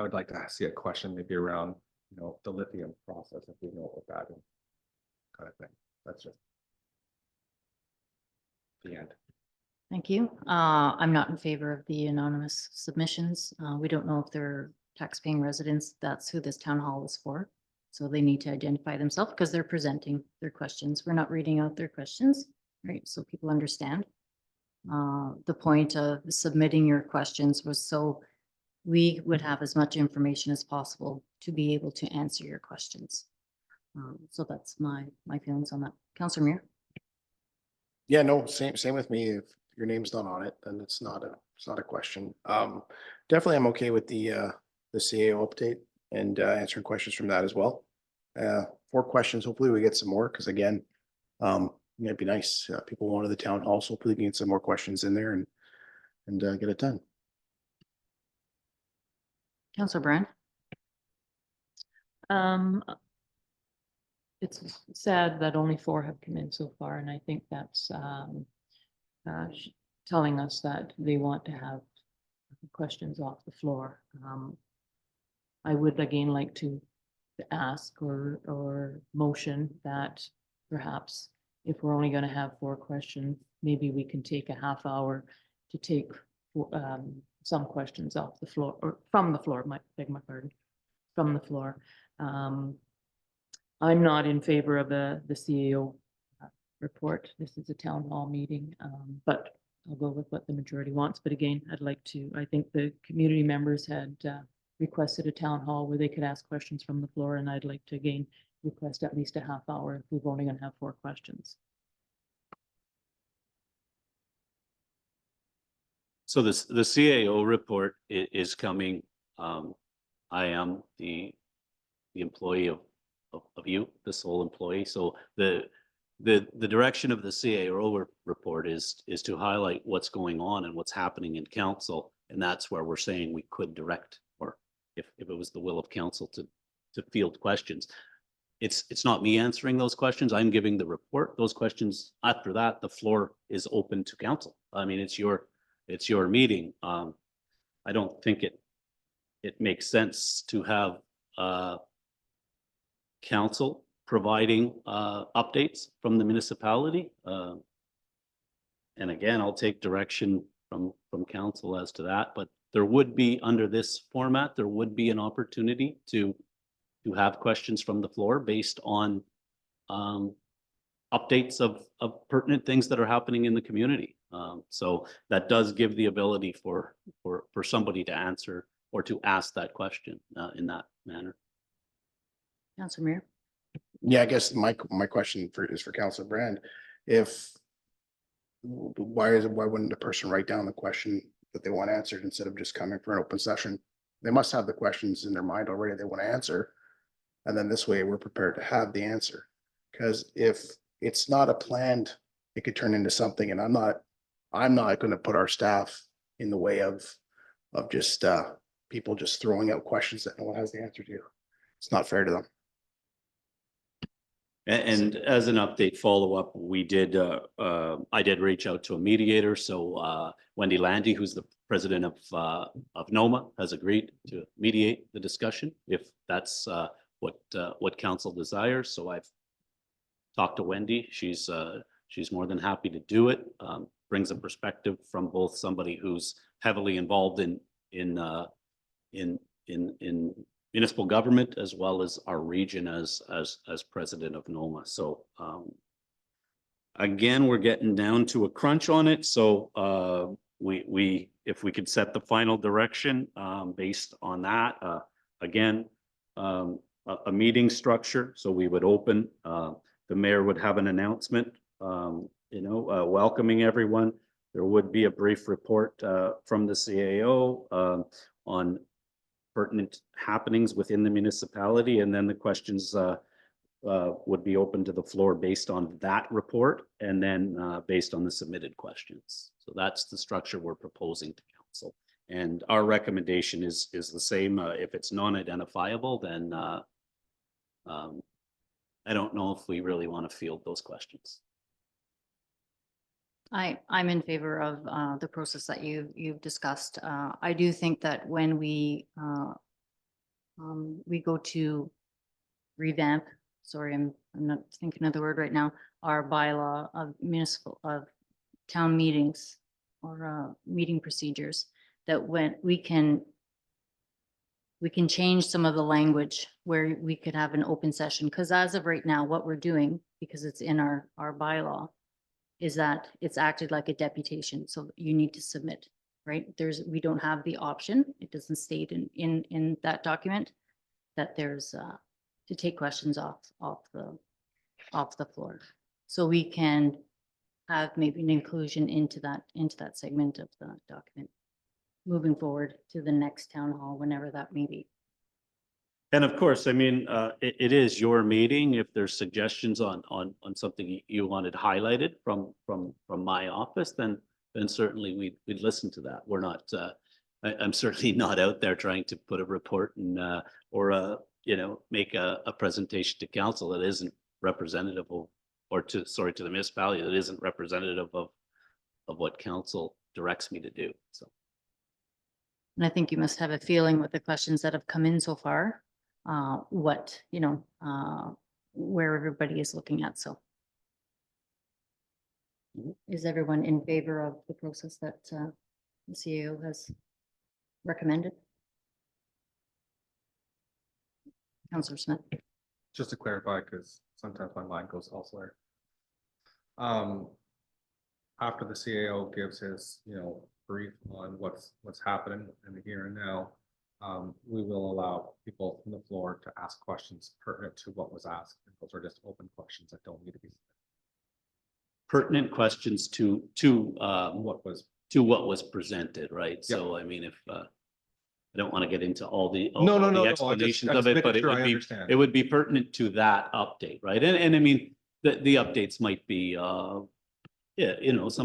would like to see a question maybe around, the lithium process, if we know what that is, kind of thing. That's just the end. Thank you. I'm not in favor of the anonymous submissions. We don't know if they're taxpaying residents. That's who this town hall is for. So they need to identify themselves because they're presenting their questions. We're not reading out their questions, right? So people understand. The point of submitting your questions was so we would have as much information as possible to be able to answer your questions. So that's my feelings on that. Counselor Muir? Yeah, no, same with me. If your name's not on it, then it's not a question. Definitely I'm okay with the CAO update and answering questions from that as well. 4 questions. Hopefully we get some more because again, it'd be nice. People wanted the town hall, so hopefully we can get some more questions in there and get it done. Counselor Brand? It's sad that only 4 have come in so far, and I think that's telling us that they want to have questions off the floor. I would again like to ask or motion that perhaps if we're only going to have 4 questions, maybe we can take a half hour to take some questions off the floor or from the floor, beg my pardon, from the floor. I'm not in favor of the CAO report. This is a town hall meeting, but I'll go with what the majority wants. But again, I think the community members had requested a town hall where they could ask questions from the floor, and I'd like to again request at least a half hour if we're only going to have 4 questions. So the CAO report is coming. I am the employee of you, the sole employee. So the direction of the CAO report is to highlight what's going on and what's happening in council. And that's where we're saying we could direct, or if it was the will of council to field questions. It's not me answering those questions. I'm giving the report. Those questions, after that, the floor is open to council. I mean, it's your meeting. I don't think it makes sense to have council providing updates from the municipality. And again, I'll take direction from council as to that, but there would be, under this format, there would be an opportunity to have questions from the floor based on updates of pertinent things that are happening in the community. So that does give the ability for somebody to answer or to ask that question in that manner. Counselor Muir? Yeah, I guess my question is for Councilor Brand. Why wouldn't the person write down the question that they want answered instead of just coming for an open session? They must have the questions in their mind already they want to answer. And then this way we're prepared to have the answer. Because if it's not a planned, it could turn into something, and I'm not going to put our staff in the way of just people just throwing out questions that no one has the answer to. It's not fair to them. And as an update follow-up, I did reach out to a mediator. So Wendy Landy, who's the president of NOMA, has agreed to mediate the discussion if that's what council desires. So I've talked to Wendy. She's more than happy to do it. Brings a perspective from both somebody who's heavily involved in municipal government, as well as our region as president of NOMA. So again, we're getting down to a crunch on it. So if we could set the final direction based on that, again, a meeting structure. So we would open, the mayor would have an announcement, welcoming everyone. There would be a brief report from the CAO on pertinent happenings within the municipality, and then the questions would be open to the floor based on that report, and then based on the submitted questions. So that's the structure we're proposing to council, and our recommendation is the same. If it's non-identifiable, then I don't know if we really want to field those questions. I'm in favor of the process that you've discussed. I do think that when we go to revamp, sorry, I'm not thinking of the word right now, our bylaw of town meetings or meeting procedures, that when we can change some of the language where we could have an open session. Because as of right now, what we're doing, because it's in our bylaw, is that it's acted like a deputation. So you need to submit, right? We don't have the option. It doesn't state in that document that there's to take questions off the floor. So we can have maybe an inclusion into that segment of the document moving forward to the next town hall, whenever that may be. And of course, I mean, it is your meeting. If there's suggestions on something you wanted highlighted from my office, then certainly we'd listen to that. We're not, I'm certainly not out there trying to put a report and, or make a presentation to council that isn't representative of, or to the municipality that isn't representative of what council directs me to do. So. And I think you must have a feeling with the questions that have come in so far, where everybody is looking at. So is everyone in favor of the process that the CAO has recommended? Councillor Smith. Just to clarify, because sometimes my mind goes elsewhere. After the CAO gives his, brief on what's happening in the here and now, we will allow people from the floor to ask questions pertinent to what was asked. And those are just open questions that don't need to be Pertinent questions to what was. presented, right? Yeah. So I mean, if I don't want to get into all the explanations I of just it, making but sure I understand. it would be pertinent to that update, right? And I mean, the updates might be some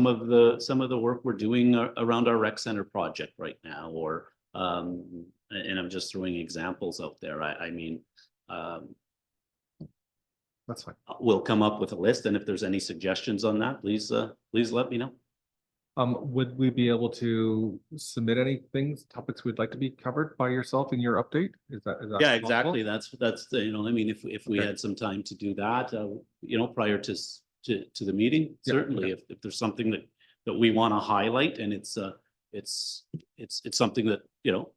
of the work we're doing around our rec center project right now, or and I'm just throwing examples out there. I mean, That's fine. we'll come up with a list, and if there's any suggestions on that, please let me know. Would we be able to submit any topics we'd like to be covered by yourself in your update? Is that? Yeah, possible? exactly. That's I mean, if we Okay. had some time to do that, prior to the meeting, Yeah, certainly, okay. if there's something that we want to highlight, and it's something that,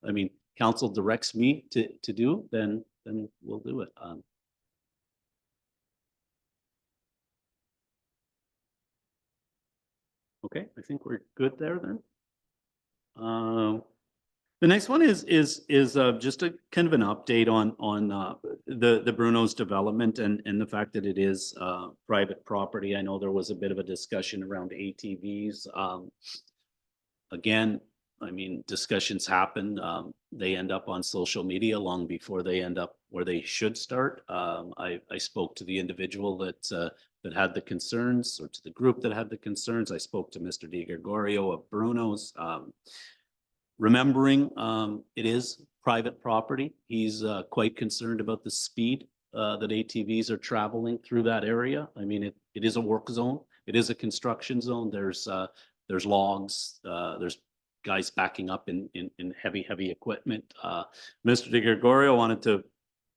I mean, council directs me to do, then we'll do it. Okay, I think we're good there then. The next one is just a kind of an update on the Bruno's development and the fact that it is private property. I know there was a bit of a discussion around ATVs. Again, I mean, discussions happen. They end up on social media long before they end up where they should start. I spoke to the individual that had the concerns, or to the group that had the concerns. I spoke to Mr. Di Gregorio of Bruno's. Remembering it is private property. He's quite concerned about the speed that ATVs are traveling through that area. I mean, it is a work zone. It is a construction zone. There's logs. There's guys backing up in heavy equipment. Mr. Di Gregorio wanted to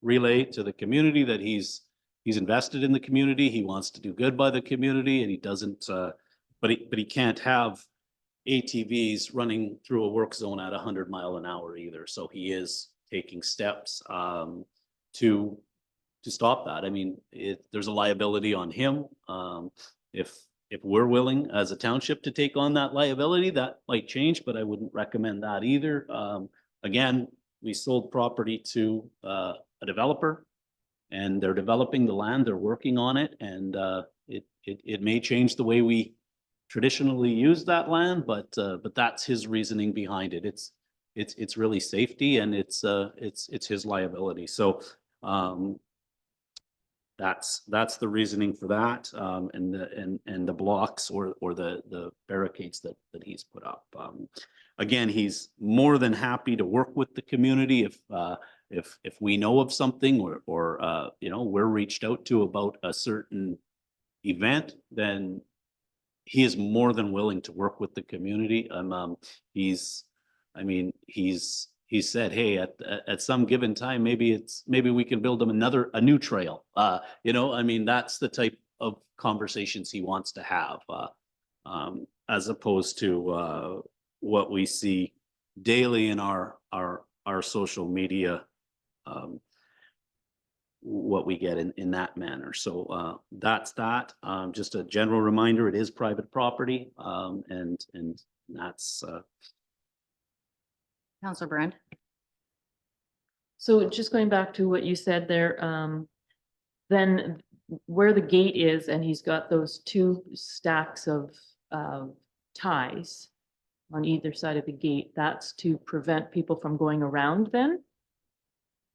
relay to the community that he's invested in the community. He wants to do good by the community, and he doesn't. But he can't have ATVs running through a work zone at 100 miles an hour either. So he is taking steps to stop that. I mean, there's a liability on him. If we're willing as a township to take on that liability, that might change, but I wouldn't recommend that either. Again, we sold property to a developer, and they're developing the land. They're working on it, and it may change the way we traditionally use that land, but that's his reasoning behind it. It's really safety, and it's his liability. So that's the reasoning for that, and the blocks or the barricades that he's put up. Again, he's more than happy to work with the community if we know of something, or we're reached out to about a certain event, then he is more than willing to work with the community. He said, hey, at some given time, maybe we can build them a new trail. I mean, that's the type of conversations he wants to have, as opposed to what we see daily in our social media, what we get in that manner. So that's that. Just a general reminder, it is private property, and that's Councillor Brand. So just going back to what you said there, then where the gate is and he's got those two stacks of ties on either side of the gate, that's to prevent people from going around then?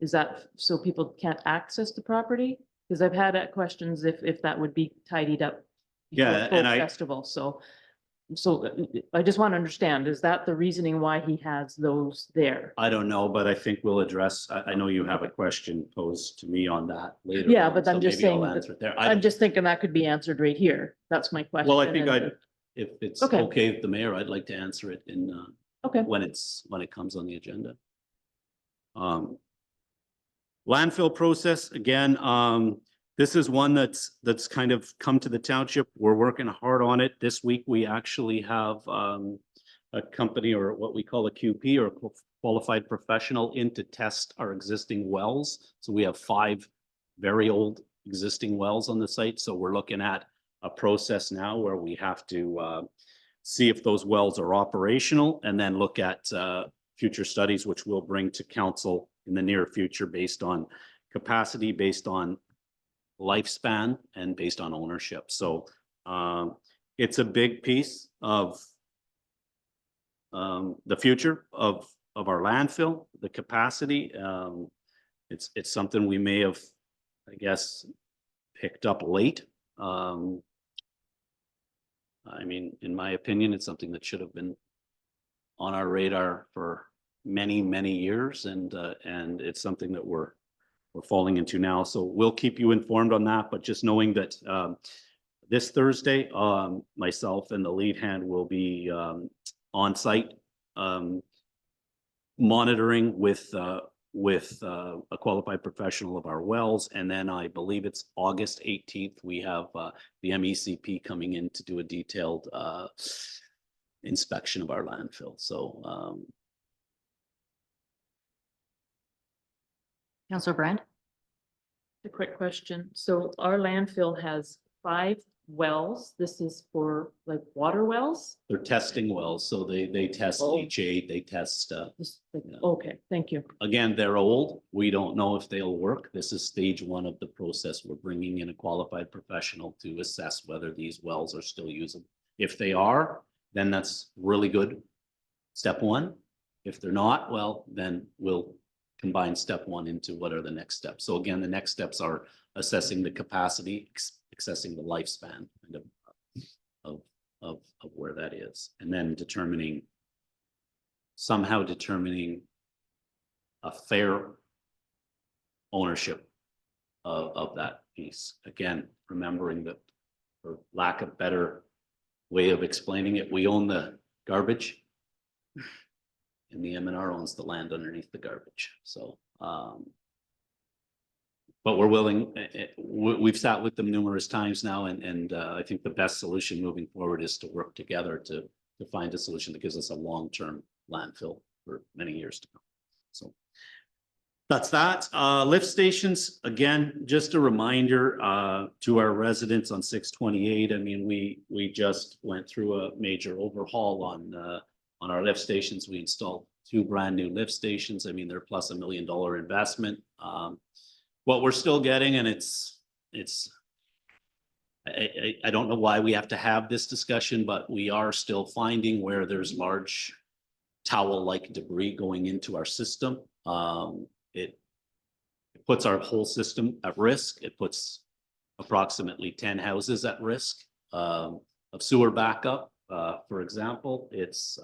Is that so people can't access the property? Because I've had questions if that would be tidied up. before Yeah, full and Festival, so I just want to understand, is that the reasoning why he has those there? I don't know, but I think we'll address, I know you have a question posed to me on that later. Yeah, on, but so I'm just maybe I'll saying that- answer it there. I'm just thinking that could be answered right here. That's my question. Well, I think and- if it's Okay. okay with the mayor, I'd like to answer it in, Okay, when it comes on the agenda. Landfill process, again, this is one that's kind of come to the township. We're working hard on it. This week, we actually have, a company or what we call a QP or qualified professional in to test our existing wells. So we have 5 very old existing wells on the site. So we're looking at a process now where we have to, see if those wells are operational and then look at, future studies, which we'll bring to council in the near future based on capacity, based on lifespan, and based on ownership. So it's a big piece of the future of our landfill, the capacity. It's something we may have, I guess, picked up late. I mean, in my opinion, it's something that should have been on our radar for many, many years, and it's something that we're falling into now. So we'll keep you informed on that, but just knowing that this Thursday, myself and the lead hand will be on site monitoring with a qualified professional of our wells. And then I believe it's August 18th, we have the MECP coming in to do a detailed inspection of our landfill. So Councillor Brand? a quick question. So our landfill has 5 wells. This is for like water wells? they're testing wells, so they test Oh. HA, they test, Yeah. Okay, thank you. again, they're old. We don't know if they'll work. This is stage 1 of the process. We're bringing in a qualified professional to assess whether these wells are still usable. If they are, then that's really good. Step 1. If they're not, well, then we'll combine step 1 into what are the next steps. So again, the next steps are assessing the capacity, assessing the lifespan kind of where that is, and then somehow determining a fair ownership of that piece. Again, remembering that, for lack of better way of explaining it, we own the garbage and the M&R owns the land underneath the garbage. So, but we're willing, we've sat with them numerous times now, and I think the best solution moving forward is to work together to find a solution that gives us a long-term landfill for many years to come. So that's that. Lift stations, again, just a reminder to our residents on 628. I mean, we just went through a major overhaul on our lift stations. We installed 2 brand new lift stations. I mean, they're plus $1 million investment. What we're still getting, and I don't know why we have to have this discussion, but we are still finding where there's large towel-like debris going into our system. It puts our whole system at risk. It puts approximately 10 houses at risk of sewer backup. For example, it's,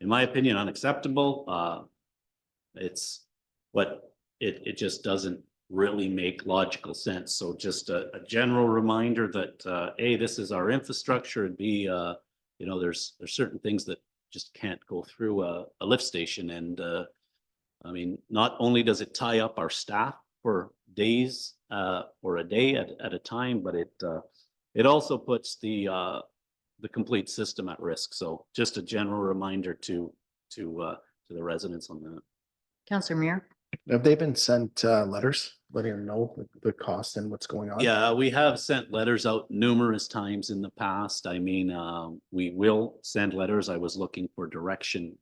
in my opinion, unacceptable. It just doesn't really make logical sense. So just a general reminder that A, this is our infrastructure, and B, there's certain things that just can't go through a lift station. And I mean, not only does it tie up our staff for days or a day at a time, but it also puts the complete system at risk. So just a general reminder to the residents on that. Councillor Muir? Have they been sent letters letting them know the cost and what's going on? Yeah, we have sent letters out numerous times in the past. I mean, we will send letters. I was looking for direction,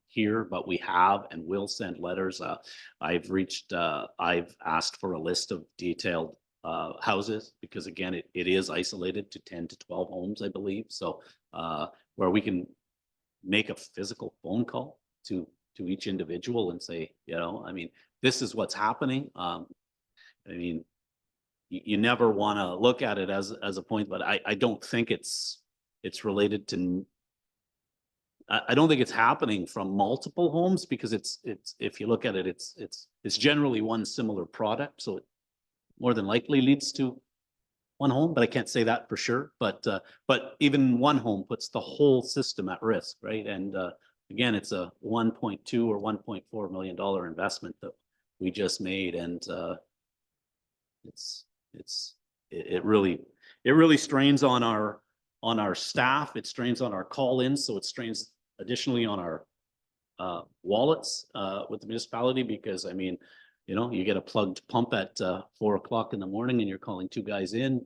here, but we have and will send letters. I've asked for a list of detailed houses because again, it is isolated to 10 to 12 homes, I believe. So where we can make a physical phone call to each individual and say, I mean, this is what's happening. I mean, you never want to look at it as a point, but I don't think it's related to. I don't think it's happening from multiple homes because it's if you look at it, it's generally one similar product, so it more than likely leads to one home, but I can't say that for sure. But even one home puts the whole system at risk, right? And again, it's a 1.2 or $1.4 million investment that we just made, and it really strains on our staff. It strains on our call-ins, so it strains additionally on our wallets with the municipality because I mean, you get a plugged pump at 4 o'clock in the morning and you're calling 2 guys in.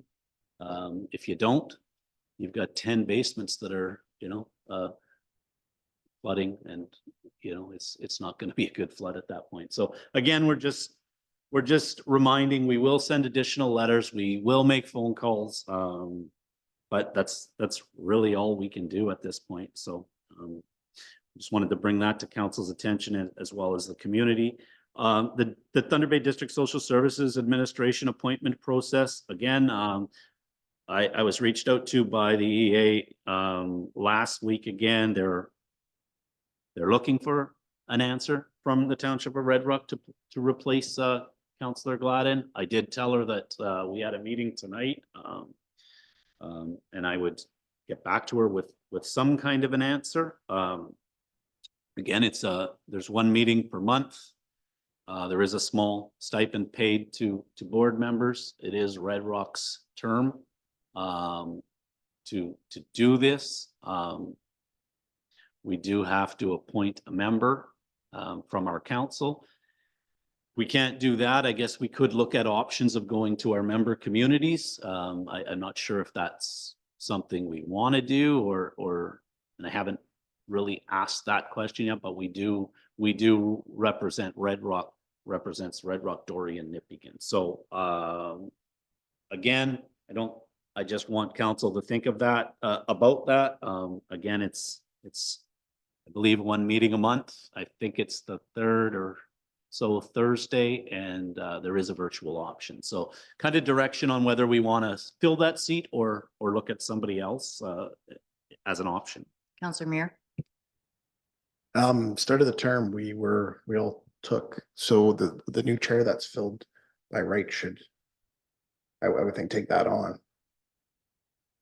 If you don't, you've got 10 basements that are flooding, and it's not going to be a good flood at that point. So again, we're just reminding, we will send additional letters, we will make phone calls, but that's really all we can do at this point. So just wanted to bring that to council's attention as well as the community. The Thunder Bay District Social Services Administration appointment process, again, I was reached out to by the EA last week. Again, they're looking for an answer from the Township of Red Rock to replace Councillor Gladden. I did tell her that we had a meeting tonight, and I would get back to her with some kind of an answer. Again, there's one meeting per month. There is a small stipend paid to board members. It is Red Rock's term to do this. We do have to appoint a member from our council. We can't do that. I guess we could look at options of going to our member communities. I'm not sure if that's something we want to do and I haven't really asked that question yet, but we do represent represents Red Rock, Dory, and Nipigon. So again, I just want council to think of that, about that. Again, it's I believe one meeting a month. I think it's the third or so Thursday, and there is a virtual option. So kind of direction on whether we want to fill that seat or look at somebody else as an option. Councillor Muir. Start of the term, we all took, so the new chair that's filled by right should, I would think, take that on.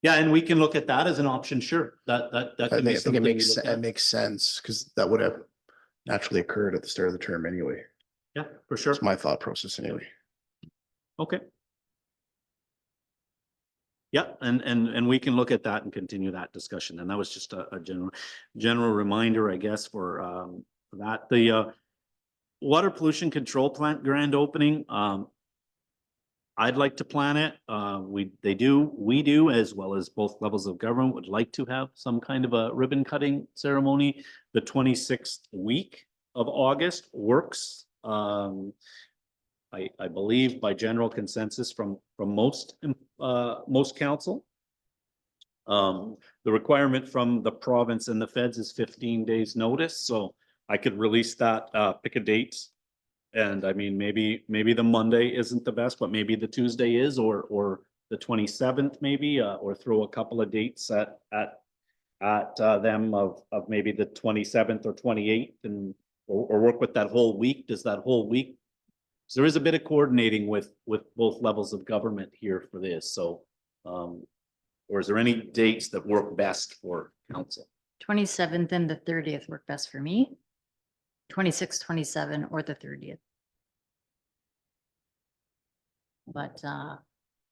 Yeah, and we can look at that as an option. Sure, that I could be think something we look it at. makes sense because that would have naturally occurred at the start of the term anyway. Yeah, for sure. That's my thought process anyway. Okay. Yeah, and we can look at that and continue that discussion. And that was just a general reminder, I guess, for that. The water pollution control plant grand opening. I'd like to plan it. We do, as well as both levels of government would like to have some kind of a ribbon cutting ceremony. The 26th week of August works. I believe by general consensus from most council. The requirement from the province and the feds is 15 days notice, so I could release that, pick a date. And I mean, maybe the Monday isn't the best, but maybe the Tuesday is, or the 27th maybe, or throw a couple of dates at them of maybe the 27th or 28th, and or work with that whole week. Does that whole week? So there is a bit of coordinating with both levels of government here for this. So, or is there any dates that work best for council? 27th and the 30th work best for me. 26, 27, or the 30th. But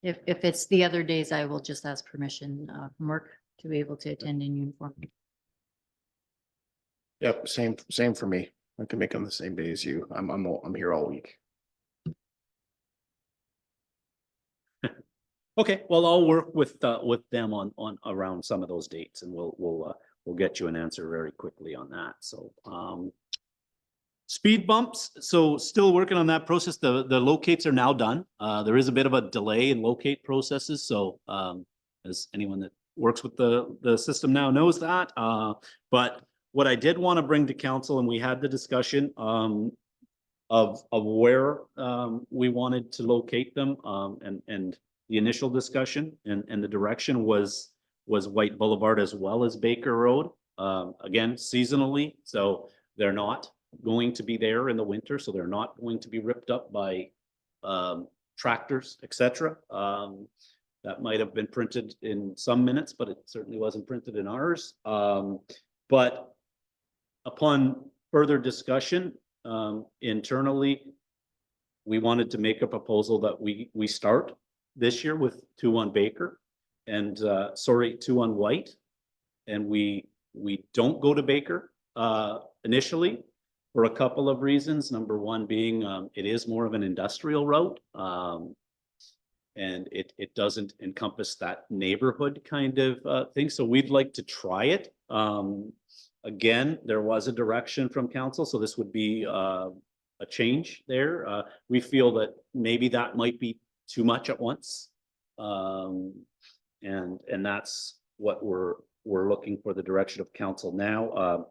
if it's the other days, I will just ask permission from work to be able to attend in uniform. Yep, same for me. I can make them the same day as you. I'm here all week. Okay, well, I'll work with them on around some of those dates and we'll get you an answer very quickly on that. So, speed bumps, so still working on that process. The locates are now done. There is a bit of a delay in locate processes, so, as anyone that works with the system now knows that. But what I did want to bring to council, and we had the discussion, of where, we wanted to locate them, and the initial discussion and the direction was White Boulevard as well as Baker Road. Again, seasonally, so they're not going to be there in the winter, so they're not going to be ripped up by tractors, etc. That might have been printed in some minutes, but it certainly wasn't printed in ours. But upon further discussion internally, we wanted to make a proposal that we start this year with 2 on Baker and 2 on White, and we don't go to Baker initially for a couple of reasons. Number one being it is more of an industrial route, and it doesn't encompass that neighborhood kind of thing. So we'd like to try it. Again, there was a direction from council, so this would be a change there. We feel that maybe that might be too much at once. And that's what we're looking for, the direction of council now.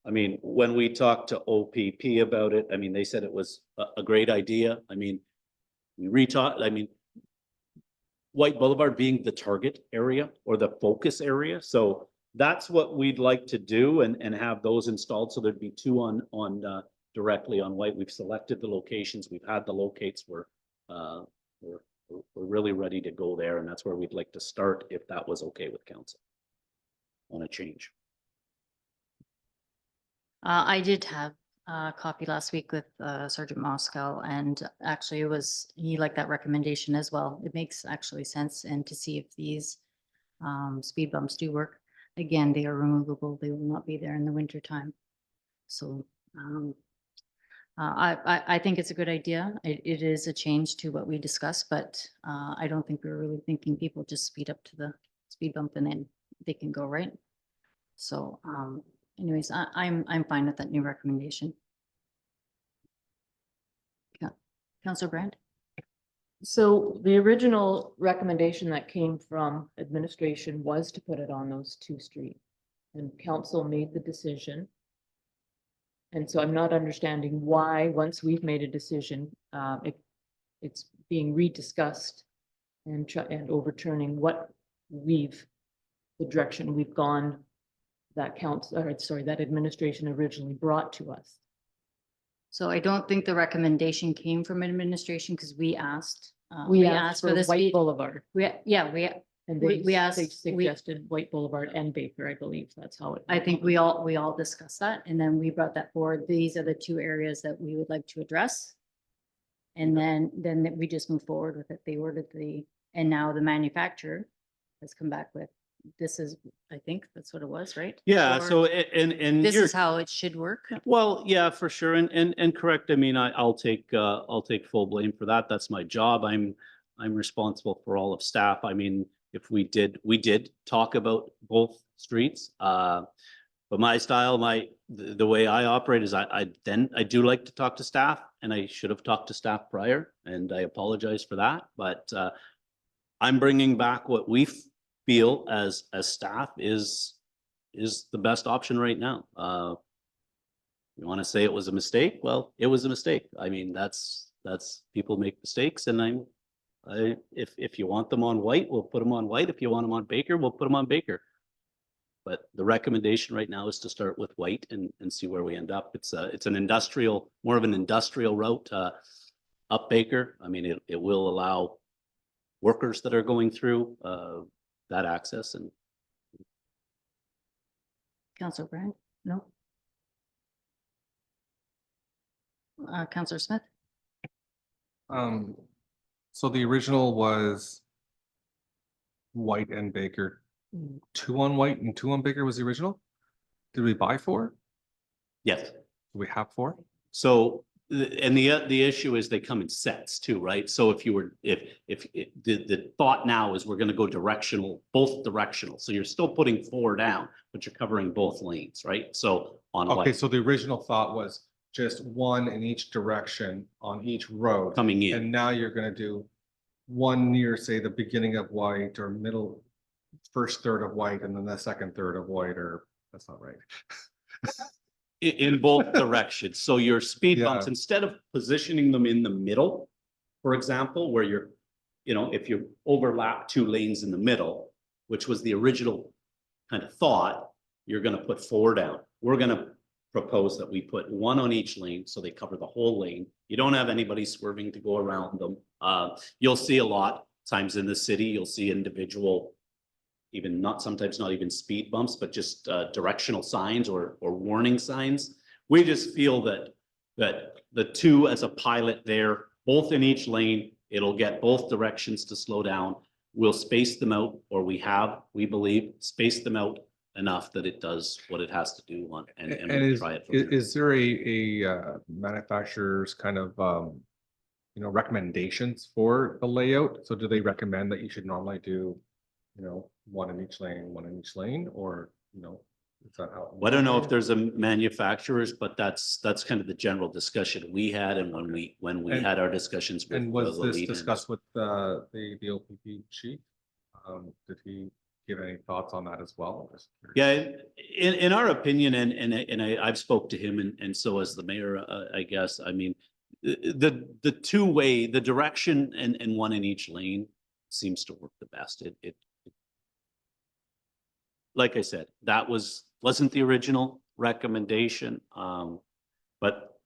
I mean, when we talked to OPP about it, I mean, they said it was a great idea. I mean, White Boulevard being the target area or the focus area. So that's what we'd like to do and have those installed. So there'd be 2 on directly on White. We've selected the locations. We've had the locates. We're really ready to go there. And that's where we'd like to start if that was okay with council on a change. I did have a copy last week with Sergeant Moscow, and actually he liked that recommendation as well. It makes actually sense, and to see if these speed bumps do work. Again, they are removable. They will not be there in the winter time. So I think it's a good idea. It is a change to what we discussed, but I don't think we were really thinking people just speed up to the speed bump and then they can go, right? So anyways, I'm fine with that new recommendation. Yeah, Councillor Brand. So the original recommendation that came from administration was to put it on those 2 streets. And council made the decision. And so I'm not understanding why, once we've made a decision, it's being rediscussed and overturning the direction we've gone, that that administration originally brought to us. So I don't think the recommendation came from administration because we asked. We asked for this White speed. Boulevard, We and they asked. they suggested White Boulevard and Baker, I believe. That's how it. I think we all discussed that, and then we brought that forward. These are the 2 areas that we would like to address. And then we just move forward with it. They ordered and now the manufacturer has come back with, this is, I think that's what it was, right? Yeah. Or So and this you're- is how it should work. Well, yeah, for sure. And correct. I mean, I'll take full blame for that. That's my job. I'm responsible for all of staff. I mean, if we did talk about both streets. But my style, the way I operate is I do like to talk to staff, and I should have talked to staff prior, and I apologize for that. But I'm bringing back what we feel as staff is the best option right now. You want to say it was a mistake? Well, it was a mistake. I mean, that's people make mistakes, and if you want them on White, we'll put them on White. If you want them on Baker, we'll put them on Baker. But the recommendation right now is to start with White and see where we end up. It's more of an industrial route up Baker. I mean, it will allow workers that are going through that access. And Councillor Brand? No? Councillor Smith? So the original was White and Baker. 2 on White and 2 on Baker was the original? Did we buy 4? yes, We have 4? So, and the issue is they come in sets too, right? So if you were, the thought now is we're gonna go directional, both directional. So you're still putting 4 down, but you're covering both lanes, right? So on Okay, what so the original thought was just 1 in each direction on each road. coming in, And now you're gonna do 1 near, say, the beginning of White or middle, first third of White, and then the second third of White, or that's not right. in both directions. So your speed bumps, Yeah. instead of positioning them in the middle, for example, where you're, if you overlap 2 lanes in the middle, which was the original kind of thought, you're gonna put 4 down. We're gonna propose that we put 1 on each lane, so they cover the whole lane. You don't have anybody swerving to go around them. You'll see a lot times in the city, you'll see individual, even not, sometimes not even speed bumps, but just directional signs or warning signs. We just feel that the 2 as a pilot there, both in each lane, it'll get both directions to slow down. We'll space them out, or we believe, space them out enough that it does what it has to do on, and we'll is, try it from there. is there a manufacturer's kind of, recommendations for the layout? So do they recommend that you should normally do, 1 in each lane, 1 in each lane, or, is that how? Well, I don't know if there's a manufacturers, but that's kind of the general discussion we had, and when we And- had our discussions with. And was the this lead discussed with the OPP chief? Did he give any thoughts on that as well? Just curious. Yeah, in our opinion, and I've spoke to him, and so has the mayor, I guess, I mean, the 2-way, the direction and 1 in each lane seems to work the best. It like I said, that wasn't the original recommendation, but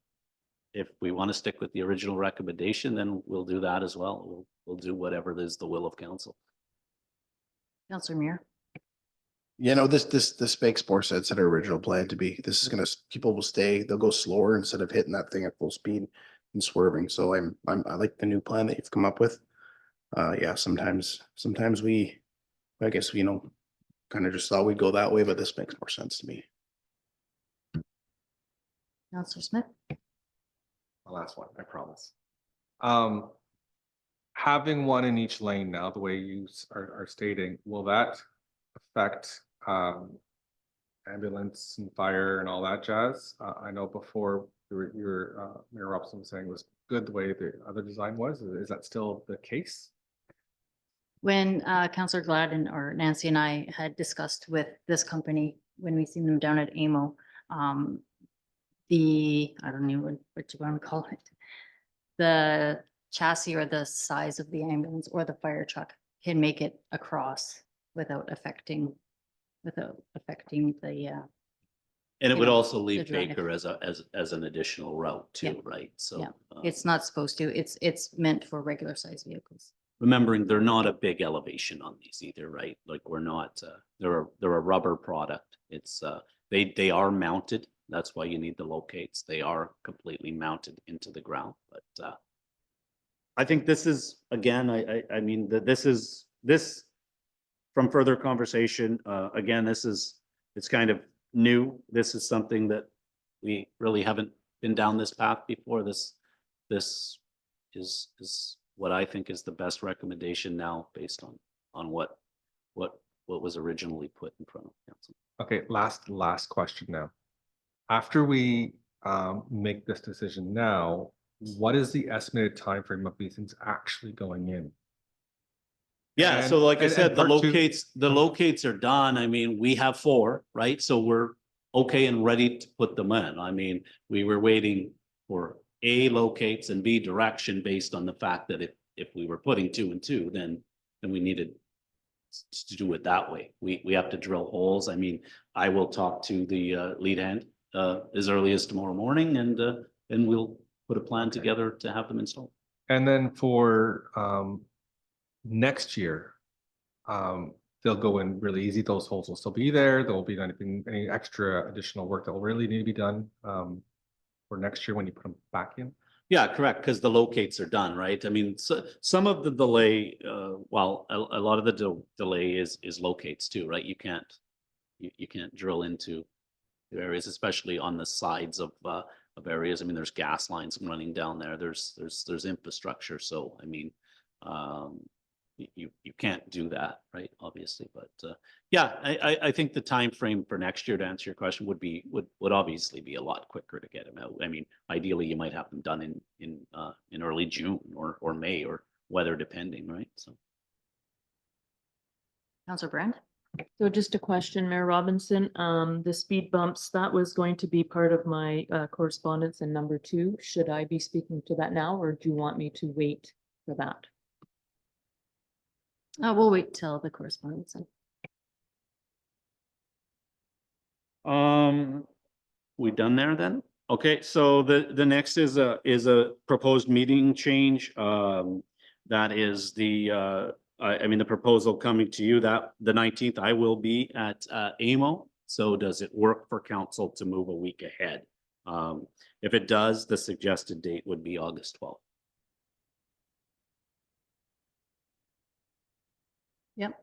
if we want to stick with the original recommendation, then we'll do that as well. We'll do whatever is the will of council. Counselor Muir. This makes more sense than our original plan to be. This is gonna, people will stay, they'll go slower instead of hitting that thing at full speed and swerving. So I like the new plan that you've come up with. Yeah, sometimes I guess, kind of just thought we'd go that way, but this makes more sense to me. Counselor Smith. My last one, I promise. Having 1 in each lane now, the way you are stating, will that affect ambulance and fire and all that jazz? I know before your Mayor Robson was saying it was good the way the other design was. Is that still the case? When Counselor Gladden or Nancy and I had discussed with this company, when we seen them down at AMO, I don't know what you want to call it, the chassis or the size of the ambulance or the fire truck can make it across without affecting the, And it would know, also leave the drive. Baker as an additional route Yeah. too, right? So. Yeah. It's not supposed to, it's meant for regular size vehicles. Remembering they're not a big elevation on these either, right? Like we're not, they're a rubber product. It's, they are mounted. That's why you need the locates. They are completely mounted into the ground, but, I think this is, again, I mean, this from further conversation, again, it's kind of new. This is something that we really haven't been down this path before. This is what I think is the best recommendation now based on what was originally put in front of council. Okay, last question now. After we make this decision now, what is the estimated time frame of these things actually going in? Yeah, And- so like I and said, the part two- locates are done. I mean, we have 4, right? So we're okay and ready to put them in. I mean, we were waiting for A, locates, and B, direction based on the fact that if we were putting 2 and 2, then we needed to do it that way. We have to drill holes. I mean, I will talk to the lead hand as early as tomorrow morning, and we'll put a plan together to have them installed. And then for next year, they'll go in really easy. Those holes will still be there. There won't be any extra additional work that will really need to be done for next year when you put them back in. Yeah, correct, because the locates are done, right? I mean, so some of the delay, well, a lot of the delay is locates too, right? You can't drill into areas, especially on the sides of areas. I mean, there's gas lines running down there. There's infrastructure. So, I mean, you can't do that, right? Obviously, but yeah, I think the time frame for next year, to answer your question, would obviously be a lot quicker to get them out. I mean, ideally, you might have them done in early June or May, or weather depending, right? So. Counselor Brand? So just a question, Mayor Robinson, the speed bumps, that was going to be part of my correspondence in number 2. Should I be speaking to that now, or do you want me to wait for that? We'll wait till the correspondence. We done there then? Okay, so the next is a proposed meeting change. That is I mean, the proposal coming to you that the 19th, I will be at AMO. So does it work for council to move a week ahead? If it does, the suggested date would be August 12th. Yep.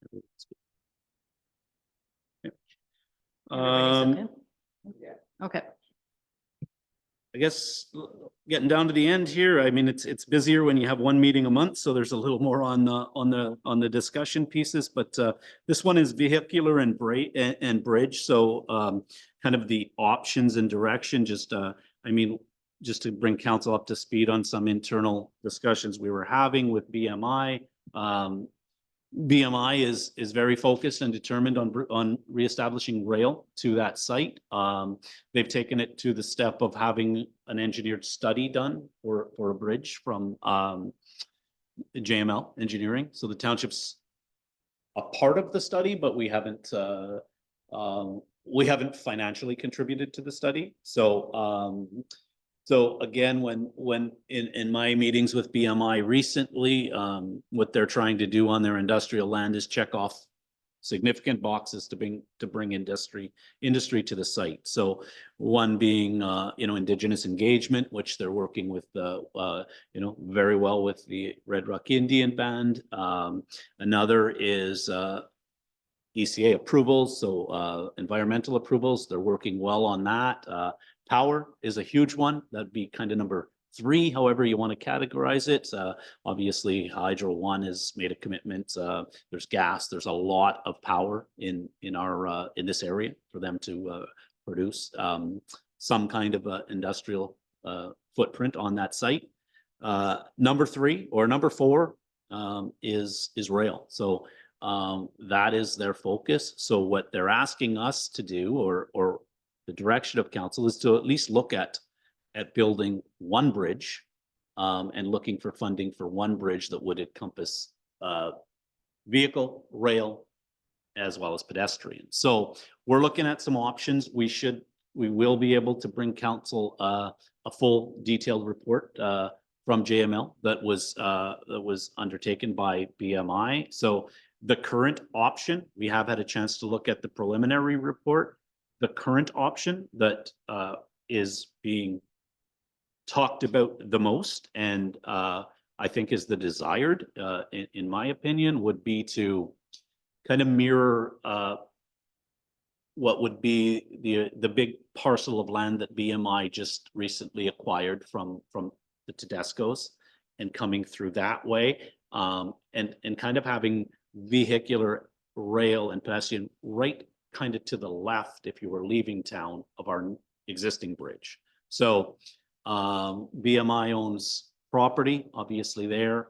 Everybody's okay? Okay. I guess getting down to the end here, I mean, it's busier when you have one meeting a month, so there's a little more on the discussion pieces, but this one is vehicular and bridge. So kind of the options and direction, just I mean, just to bring council up to speed on some internal discussions we were having with BMI. BMI is very focused and determined on reestablishing rail to that site. They've taken it to the step of having an engineered study done for a bridge from JML Engineering. So the township's a part of the study, but we haven't financially contributed to the study. So again, when in my meetings with BMI recently, what they're trying to do on their industrial land is check off significant boxes to bring industry to the site. So one being Indigenous engagement, which they're working with very well with the Red Rock Indian Band. Another is ECA approvals, so environmental approvals. They're working well on that. Power is a huge one. That'd be kind of number 3, however you want to categorize it. Obviously, Hydro One has made a commitment. There's gas. There's a lot of power in this area for them to produce some kind of industrial footprint on that site. Number 3 or number 4 is rail. So that is their focus. So what they're asking us to do, or the direction of council, is to at least look at building one bridge and looking for funding for one bridge that would encompass vehicle, rail, as well as pedestrian. So we're looking at some options. We will be able to bring council a full detailed report from JML that was undertaken by BMI. So the current option, we have had a chance to look at the preliminary report. The current option that is being talked about the most, and I think is the desired, in my opinion, would be to kind of mirror what would be the big parcel of land that BMI just recently acquired from the Tedescos, and coming through that way, and kind of having vehicular, rail, and pedestrian right kind of to the left if you were leaving town of our existing bridge. So BMI owns property, obviously there.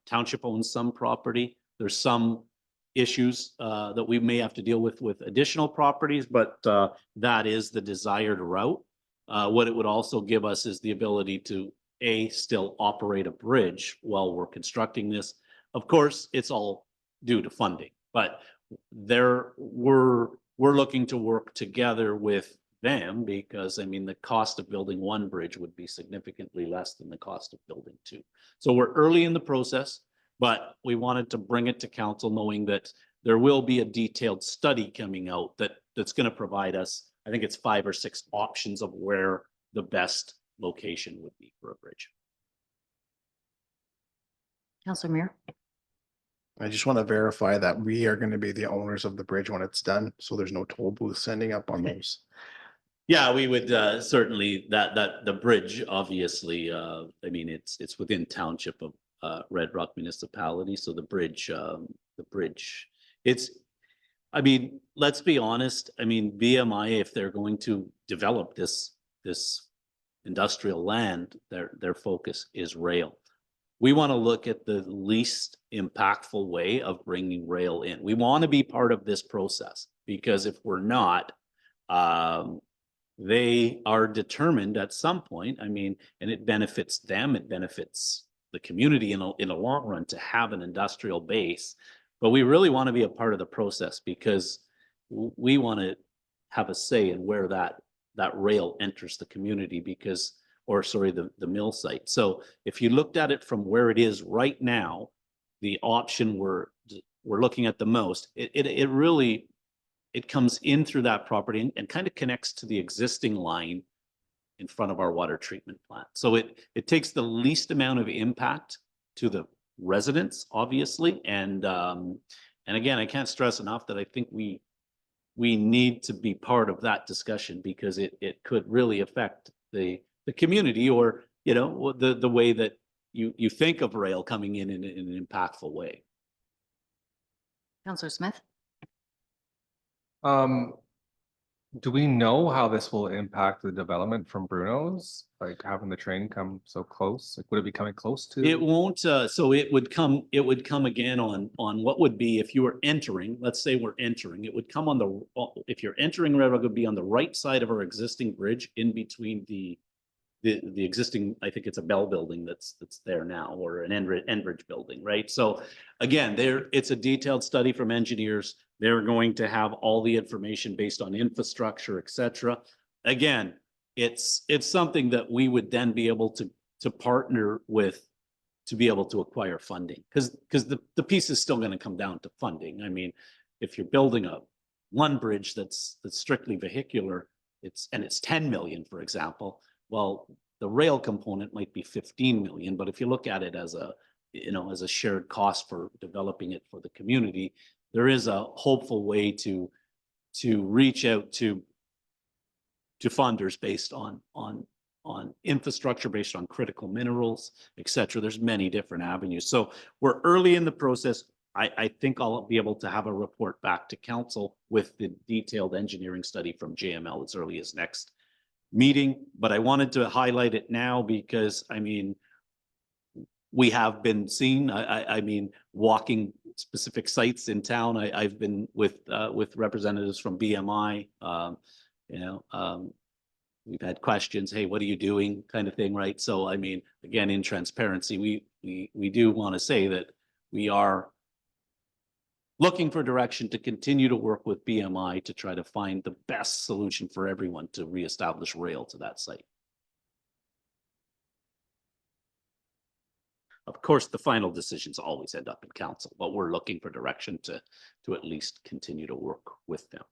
Township owns some property. There's some issues that we may have to deal with additional properties, but that is the desired route. What it would also give us is the ability to still operate a bridge while we're constructing this. Of course, it's all due to funding, but we're looking to work together with them, because I mean, the cost of building one bridge would be significantly less than the cost of building 2. So we're early in the process, but we wanted to bring it to council knowing that there will be a detailed study coming out that's going to provide us, I think it's 5 or 6 options of where the best location would be for a bridge. Counselor Muir? I just want to verify that we are going to be the owners of the bridge when it's done, so there's no toll booth sending up on those. Yeah, we would certainly, that the bridge, obviously, I mean, it's within Township of Red Rock Municipality, so the bridge, it's, I mean, let's be honest, I mean, BMI, if they're going to develop this industrial land, their focus is rail. We want to look at the least impactful way of bringing rail in. We want to be part of this process, because if we're not, they are determined at some point, I mean, and it benefits them, it benefits the community in a long run to have an industrial base. But we really want to be a part of the process, because we want to have a say in where that rail enters the community, because, or sorry, the mill site. So if you looked at it from where it is right now, the option we're looking at the most, it really, it comes in through that property and kind of connects to the existing line in front of our water treatment plant. So it takes the least amount of impact to the residents, obviously. And again, I can't stress enough that I think we need to be part of that discussion, because it could really affect the community, or, you know, the way that you think of rail coming in an impactful way. Counselor Smith? Do we know how this will impact the development from Bruno's? Like having the train come so close? Like, would it be coming close to? It won't, so it would come again on what would be, if you were entering, let's say we're entering, it would come on the, if you're entering Red Rock, it would be on the right side of our existing bridge, in between the existing, I think it's a Bell building that's there now, or an Enbridge building, right? So again, it's a detailed study from engineers. They're going to have all the information based on infrastructure, et cetera. Again, it's something that we would then be able to partner with to be able to acquire funding, because the piece is still going to come down to funding. I mean, if you're building one bridge that's strictly vehicular, it's 10 million, for example. Well, the rail component might be 15 million, but if you look at it as a shared cost for developing it for the community, there is a hopeful way to reach out to funders based on infrastructure, based on critical minerals, et cetera. There's many different avenues. So we're early in the process. I think I'll be able to have a report back to council with the detailed engineering study from JML as early as next meeting. But I wanted to highlight it now because, I mean, we have been seen, I mean, walking specific sites in town. I've been with representatives from BMI, we've had questions, hey, what are you doing, kind of thing, right? So, I mean, again, in transparency, we do want to say that we are looking for direction to continue to work with BMI to try to find the best solution for everyone to reestablish rail to that site. Of course, the final decisions always end up in council, but we're looking for direction to at least continue to work with them.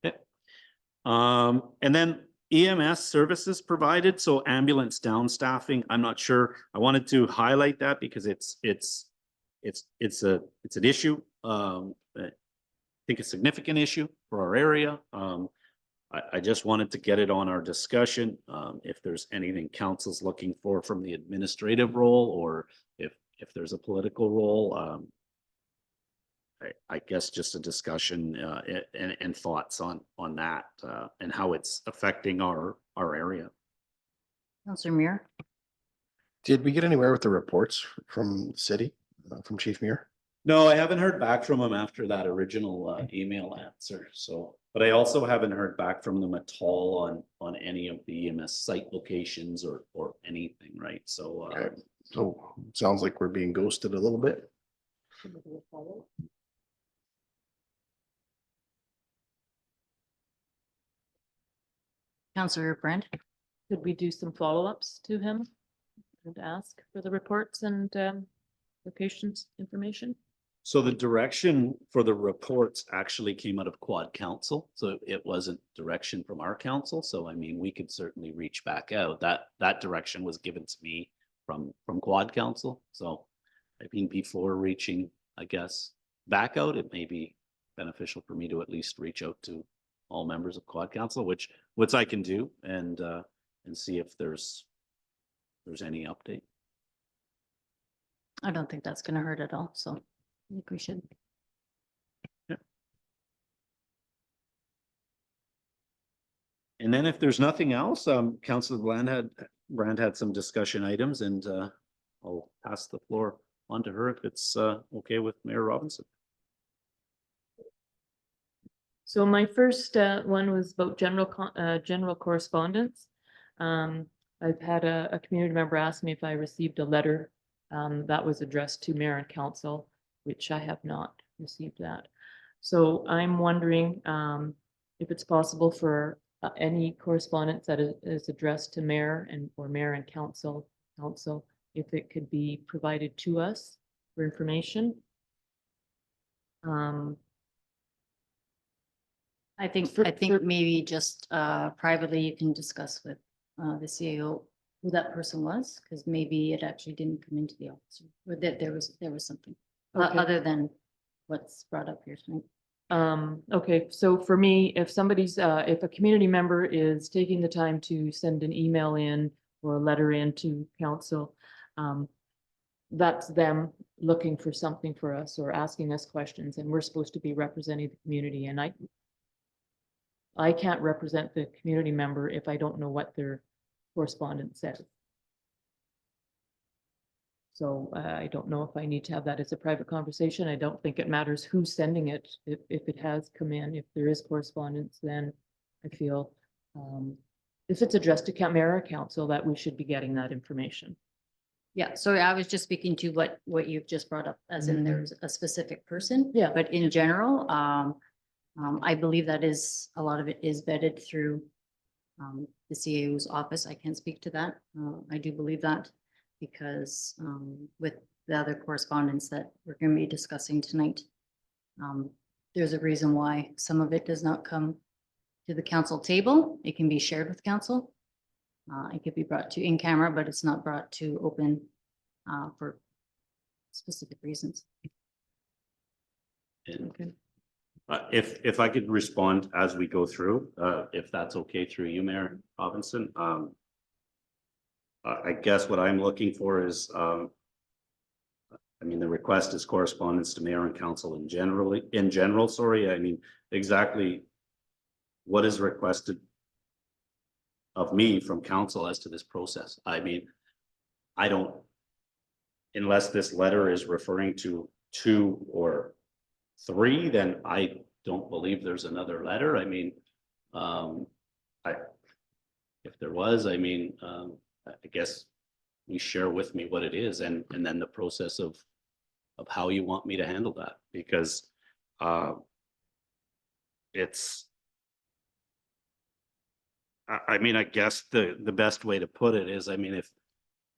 Okay. And then EMS services provided, so ambulance down staffing. I'm not sure. I wanted to highlight that because it's an issue. I think a significant issue for our area. I just wanted to get it on our discussion. If there's anything council's looking for from the administrative role, or if there's a political role, I guess just a discussion and thoughts on that and how it's affecting our area. Counselor Muir? Did we get anywhere with the reports from the city, from Chief Muir? No, I haven't heard back from him after that original email answer. So, but I also haven't heard back from them at all on any of the EMS site locations or anything, right? So, Okay. So it sounds like we're being ghosted a little bit. Counselor Brand? Could we do some follow-ups to him and ask for the reports and locations information? So the direction for the reports actually came out of Quad Council, so it wasn't direction from our council. So I mean, we could certainly reach back out. That direction was given to me from Quad Council. So I mean, before reaching, I guess, back out, it may be beneficial for me to at least reach out to all members of Quad Council, which I can do, and see if there's any update. I don't think that's gonna hurt at all, so I think we should. And then if there's nothing else, Councilor Brand had some discussion items, and I'll pass the floor on to her if it's okay with Mayor Robinson. So my first one was about general correspondence. I've had a community member ask me if I received a letter that was addressed to mayor and council, which I have not received that. So I'm wondering if it's possible for any correspondence that is addressed to mayor and council, if it could be provided to us for information. I think maybe just privately you can discuss with the CAO who that person was, because maybe it actually didn't come into the office, or that there was something Okay. other than what's brought up here tonight. Okay, so for me, if somebody's, if a community member is taking the time to send an email in or a letter in to council, that's them looking for something for us or asking us questions, and we're supposed to be representing the community, and I can't represent the community member if I don't know what their correspondence says. So I don't know if I need to have that as a private conversation. I don't think it matters who's sending it. If it has come in, if there is correspondence, then I feel if it's addressed to mayor or council, that we should be getting that information. Yeah, so I was just speaking to what you've just brought up, as in there's a specific person. Yeah. But in general, I believe that a lot of it is vetted through the CAO's office. I can't speak to that. I do believe that, because with the other correspondence that we're going to be discussing tonight, there's a reason why some of it does not come to the council table. It can be shared with council. It could be brought to in camera, but it's not brought to open for specific reasons. And Okay. if I could respond as we go through, if that's okay through you, Mayor Robinson. I guess what I'm looking for is, I mean, the request is correspondence to mayor and council in general, sorry. I mean, exactly what is requested of me from council as to this process. I mean, I don't, unless this letter is referring to 2 or 3, then I don't believe there's another letter. I mean, if there was, I mean, I guess you share with me what it is, and then the process of how you want me to handle that, because it's, I mean, I guess the best way to put it is, I mean,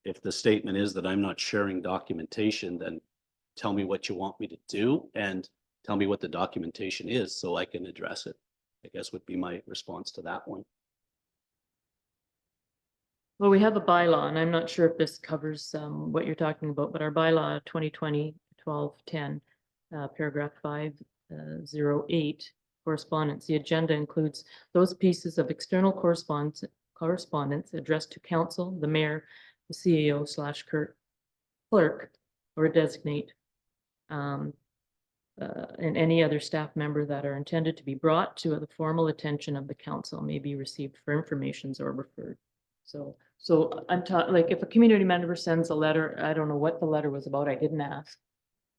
if the statement is that I'm not sharing documentation, then tell me what you want me to do and tell me what the documentation is so I can address it, I guess would be my response to that one. Well, we have a bylaw, and I'm not sure if this covers what you're talking about, but our bylaw 2020-12-10, paragraph 508, correspondence. The agenda includes those pieces of external correspondence addressed to council, the mayor, the CAO/clerk, or designate, and any other staff member that are intended to be brought to the formal attention of the council may be received for informations or referred. So I'm talking, like, if a community member sends a letter, I don't know what the letter was about, I didn't ask.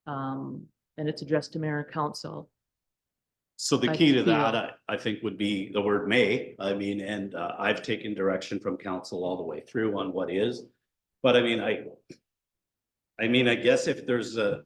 And it's addressed to mayor and council. So the I key to feel- that, I think, would be the word may. I mean, and I've taken direction from council all the way through on what is. But I mean, I guess if there's a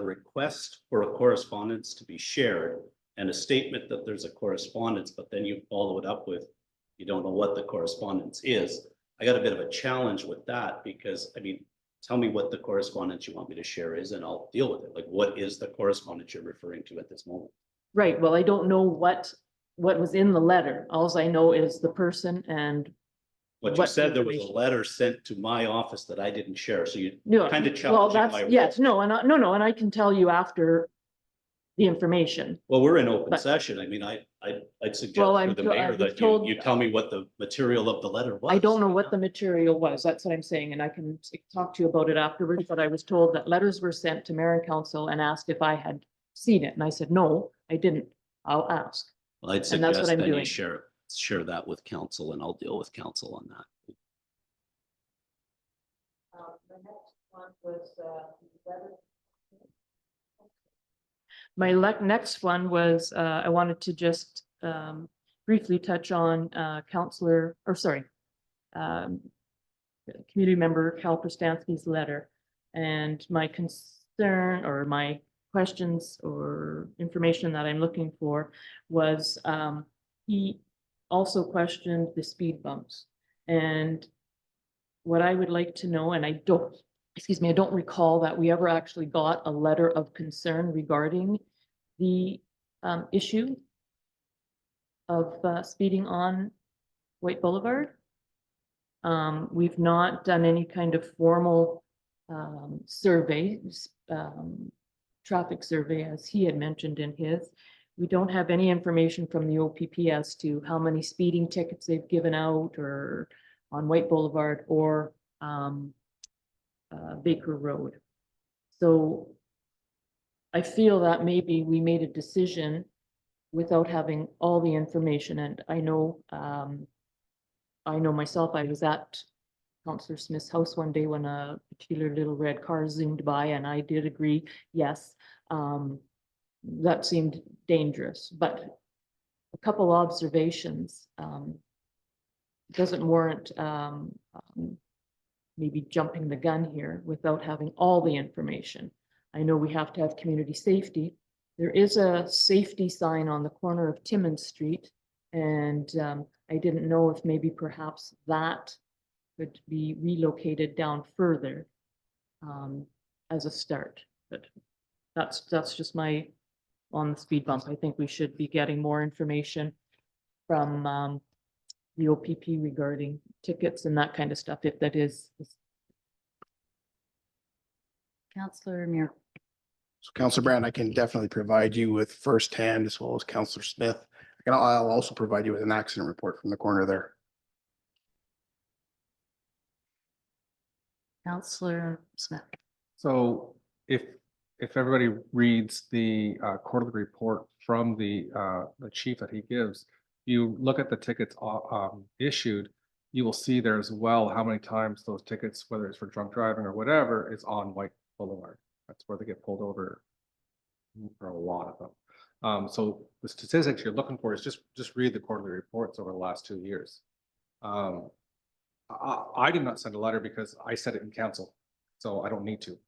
request for a correspondence to be shared and a statement that there's a correspondence, but then you follow it up with, you don't know what the correspondence is. I got a bit of a challenge with that, because I mean, tell me what the correspondence you want me to share is and I'll deal with it. Like, what is the correspondence you're referring to at this moment? Right, well, I don't know what was in the letter. All I know is the person and What you what said, there was a information- letter sent to my office that I didn't share, so you No, kind of well, challenging my. that's, yes, no, and I can tell you after the information. Well, we're in open But- session. I mean, I'd suggest Well, for I'm the to- I mayor was that told- you tell me what the material of the letter was. I don't know what the material was. That's what I'm saying, and I can talk to you about it afterwards, but I was told that letters were sent to mayor and council and asked if I had seen it, and I said, no, I didn't. I'll ask. Well, I'd and that's what suggest I'm then you doing. share that with council and I'll deal with council on that. My next one was, I wanted to just briefly touch on counselor, or sorry, community member Cal Prostansky's letter. And my concern or my questions or information that I'm looking for was he also questioned the speed bumps. And what I would like to know, and I don't, excuse me, I don't recall that we ever actually got a letter of concern regarding the issue of speeding on White Boulevard. We've not done any kind of formal survey, traffic survey, as he had mentioned in his. We don't have any information from the OPP as to how many speeding tickets they've given out or on White Boulevard or Baker Road. So I feel that maybe we made a decision without having all the information. And I know myself, I was at Councillor Smith's house one day when a particular little red car zoomed by, and I did agree, yes, that seemed dangerous. But a couple observations doesn't warrant maybe jumping the gun here without having all the information. I know we have to have community safety. There is a safety sign on the corner of Timmins Street, and I didn't know if maybe perhaps that could be relocated down further as a start. But that's just my on the speed bump. I think we should be getting more information from the OPP regarding tickets and that kind of stuff, if that is. Councillor Muir. So Councillor Brand, I can definitely provide you with firsthand as well as Councillor Smith. I'll also provide you with an accident report from the corner there. Councillor Smith. So if everybody reads the quarterly report from the chief that he gives, you look at the tickets issued, you will see there as well how many times those tickets, whether it's for drunk driving or whatever, is on White Boulevard. That's where they get pulled over for a lot of them. So the statistics you're looking for is just read the quarterly reports over the last 2 years. I did not send a letter because I said it in council, so I don't need to.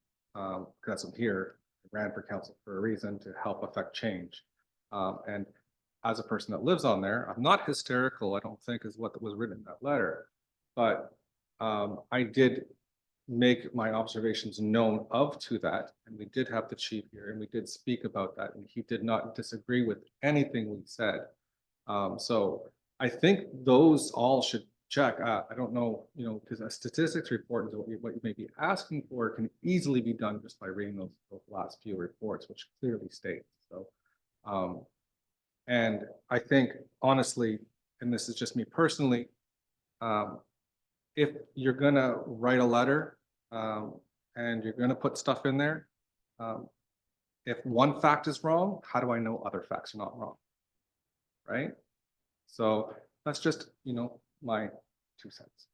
Because I'm here, I ran for council for a reason, to help affect change. And as a person that lives on there, I'm not hysterical, I don't think, is what was written in that letter. But I did make my observations known to that, and we did have the chief here, and we did speak about that, and he did not disagree with anything we said. So I think those all should check. I don't know, because a statistics report is what you may be asking for, can easily be done just by reading those last few reports, which clearly state. So, and I think honestly, and this is just me personally, if you're gonna write a letter and you're gonna put stuff in there, if one fact is wrong, how do I know other facts are not wrong? Right? So that's just, my 2 cents.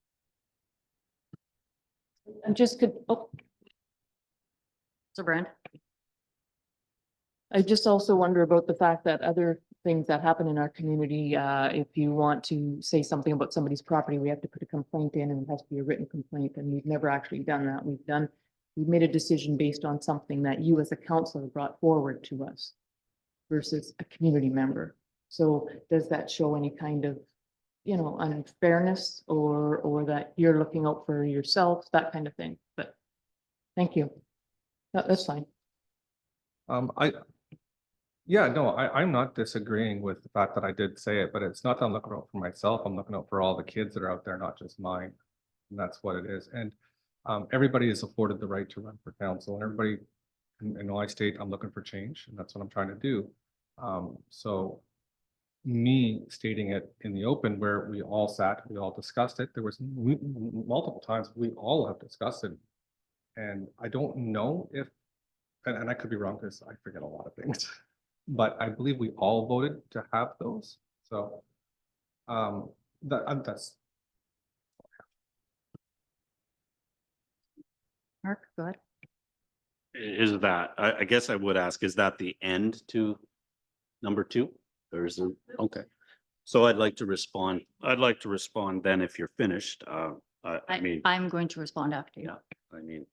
And just could, Councillor Brand. I just also wonder about the fact that other things that happen in our community, if you want to say something about somebody's property, we have to put a complaint in, and it has to be a written complaint, and we've never actually done that. We've made a decision based on something that you as a councillor brought forward to us versus a community member. So does that show any kind of, unfairness or that you're looking out for yourself, that kind of thing? But thank you. That's fine. Yeah, no, I'm not disagreeing with the fact that I did say it, but it's not that I'm looking out for myself. I'm looking out for all the kids that are out there, not just mine. And that's what it is. And everybody is afforded the right to run for council, and everybody in my state, I'm looking for change, and that's what I'm trying to do. So me stating it in the open where we all sat, we all discussed it. There was multiple times we all have discussed it. And I don't know if, and I could be wrong because I forget a lot of things, but I believe we all voted to have those. So that's, Mark, go ahead. Is that, I guess I would ask, is that the end to number 2? Or is there, okay. So I'd like to respond then if you're finished. I mean, I'm going to respond after you. yeah, I mean,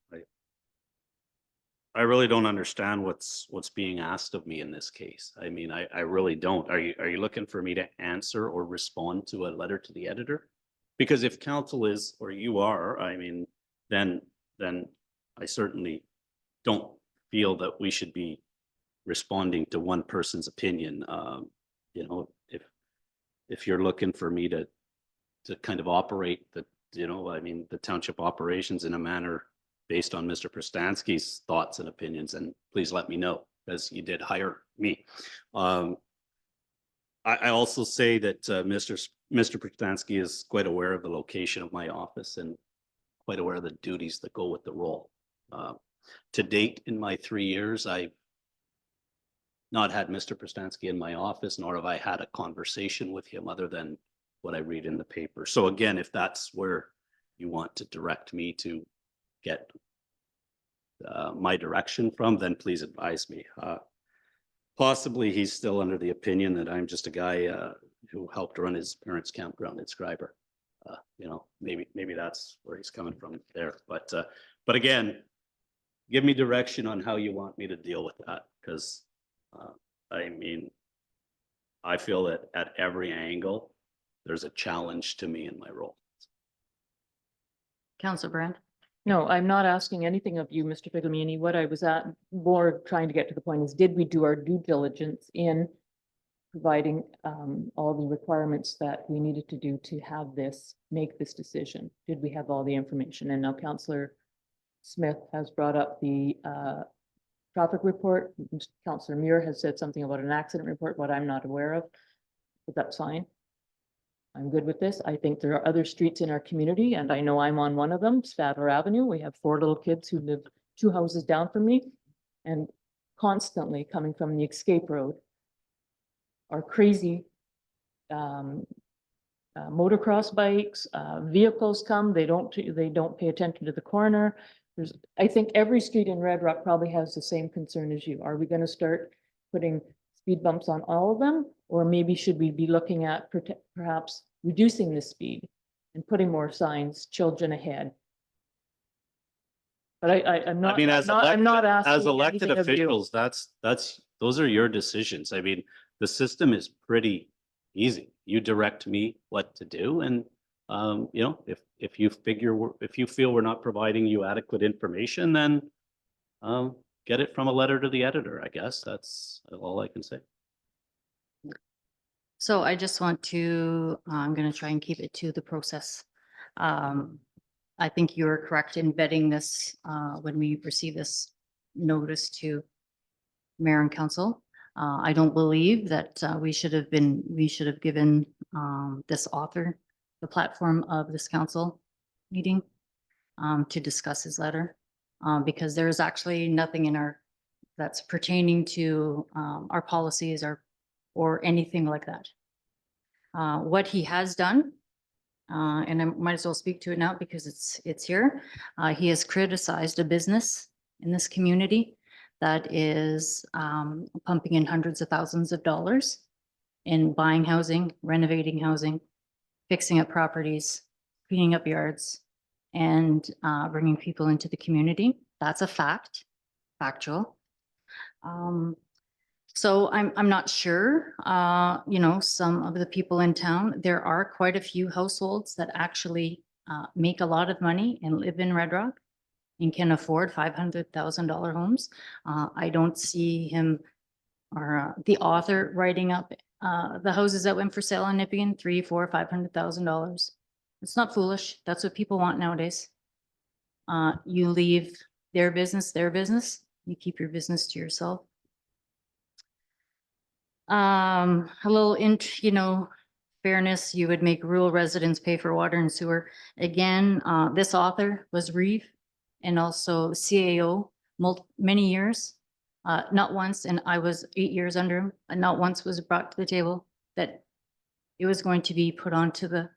I really don't understand what's being asked of me in this case. I mean, I really don't. Are you looking for me to answer or respond to a letter to the editor? Because if council is, or you are, I mean, then I certainly don't feel that we should be responding to one person's opinion. You know, if you're looking for me to kind of operate the, you know, I mean, the township operations in a manner based on Mr. Prostansky's thoughts and opinions, and please let me know, because you did hire me. I also say that Mr. Prostansky is quite aware of the location of my office and quite aware of the duties that go with the role. To date, in my 3 years, I've not had Mr. Prostansky in my office, nor have I had a conversation with him other than what I read in the paper. So again, if that's where you want to direct me to get my direction from, then please advise me. Possibly he's still under the opinion that I'm just a guy who helped run his parents' campground in Scriber. You know, maybe that's where he's coming from there. But again, give me direction on how you want me to deal with that, because I mean, I feel that at every angle, there's a challenge to me in my role. Councillor Brand. No, I'm not asking anything of you, Mr. Figliomi. What I was at more trying to get to the point is, did we do our due diligence in providing all the requirements that we needed to do to have this, make this decision? Did we have all the information? And now Councillor Smith has brought up the traffic report. Councillor Muir has said something about an accident report, what I'm not aware of, but that's fine. I'm good with this. I think there are other streets in our community, and I know I'm on one of them, Stavler Avenue. We have 4 little kids who live 2 houses down from me, and constantly coming from the escape road are crazy motocross bikes, vehicles come, they don't pay attention to the corner. I think every street in Red Rock probably has the same concern as you. Are we going to start putting speed bumps on all of them? Or maybe should we be looking at perhaps reducing the speed and putting more signs, children ahead? But I'm not, I mean, I'm not asking as elected anything of you. officials, those are your decisions. I mean, the system is pretty easy. You direct me what to do, and you know, if you feel we're not providing you adequate information, then get it from a letter to the editor. I guess that's all I can say. So I just want to, I'm going to try and keep it to the process. I think you're correct in vetting this when we receive this notice to mayor and council. I don't believe that we should have given this author the platform of this council meeting to discuss his letter, because there is actually nothing in that's pertaining to our policies or anything like that. What he has done, and I might as well speak to it now because it's here. He has criticized a business in this community that is pumping in hundreds of thousands of dollars in buying housing, renovating housing, fixing up properties, cleaning up yards, and bringing people into the community. That's a factual. So I'm not sure, you know, some of the people in town, there are quite a few households that actually make a lot of money and live in Red Rock and can afford $500,000 homes. I don't see him the author writing up the houses that went for sale on Nipigon, $300,000, $400,000, $500,000. It's not foolish. That's what people want nowadays. You leave their business. You keep your business to yourself. A little fairness, you would make rural residents pay for water and sewer. Again, this author was Reeve and also CAO many years. Not once, and I was 8 years under him, and not once was it brought to the table that it was going to be put onto the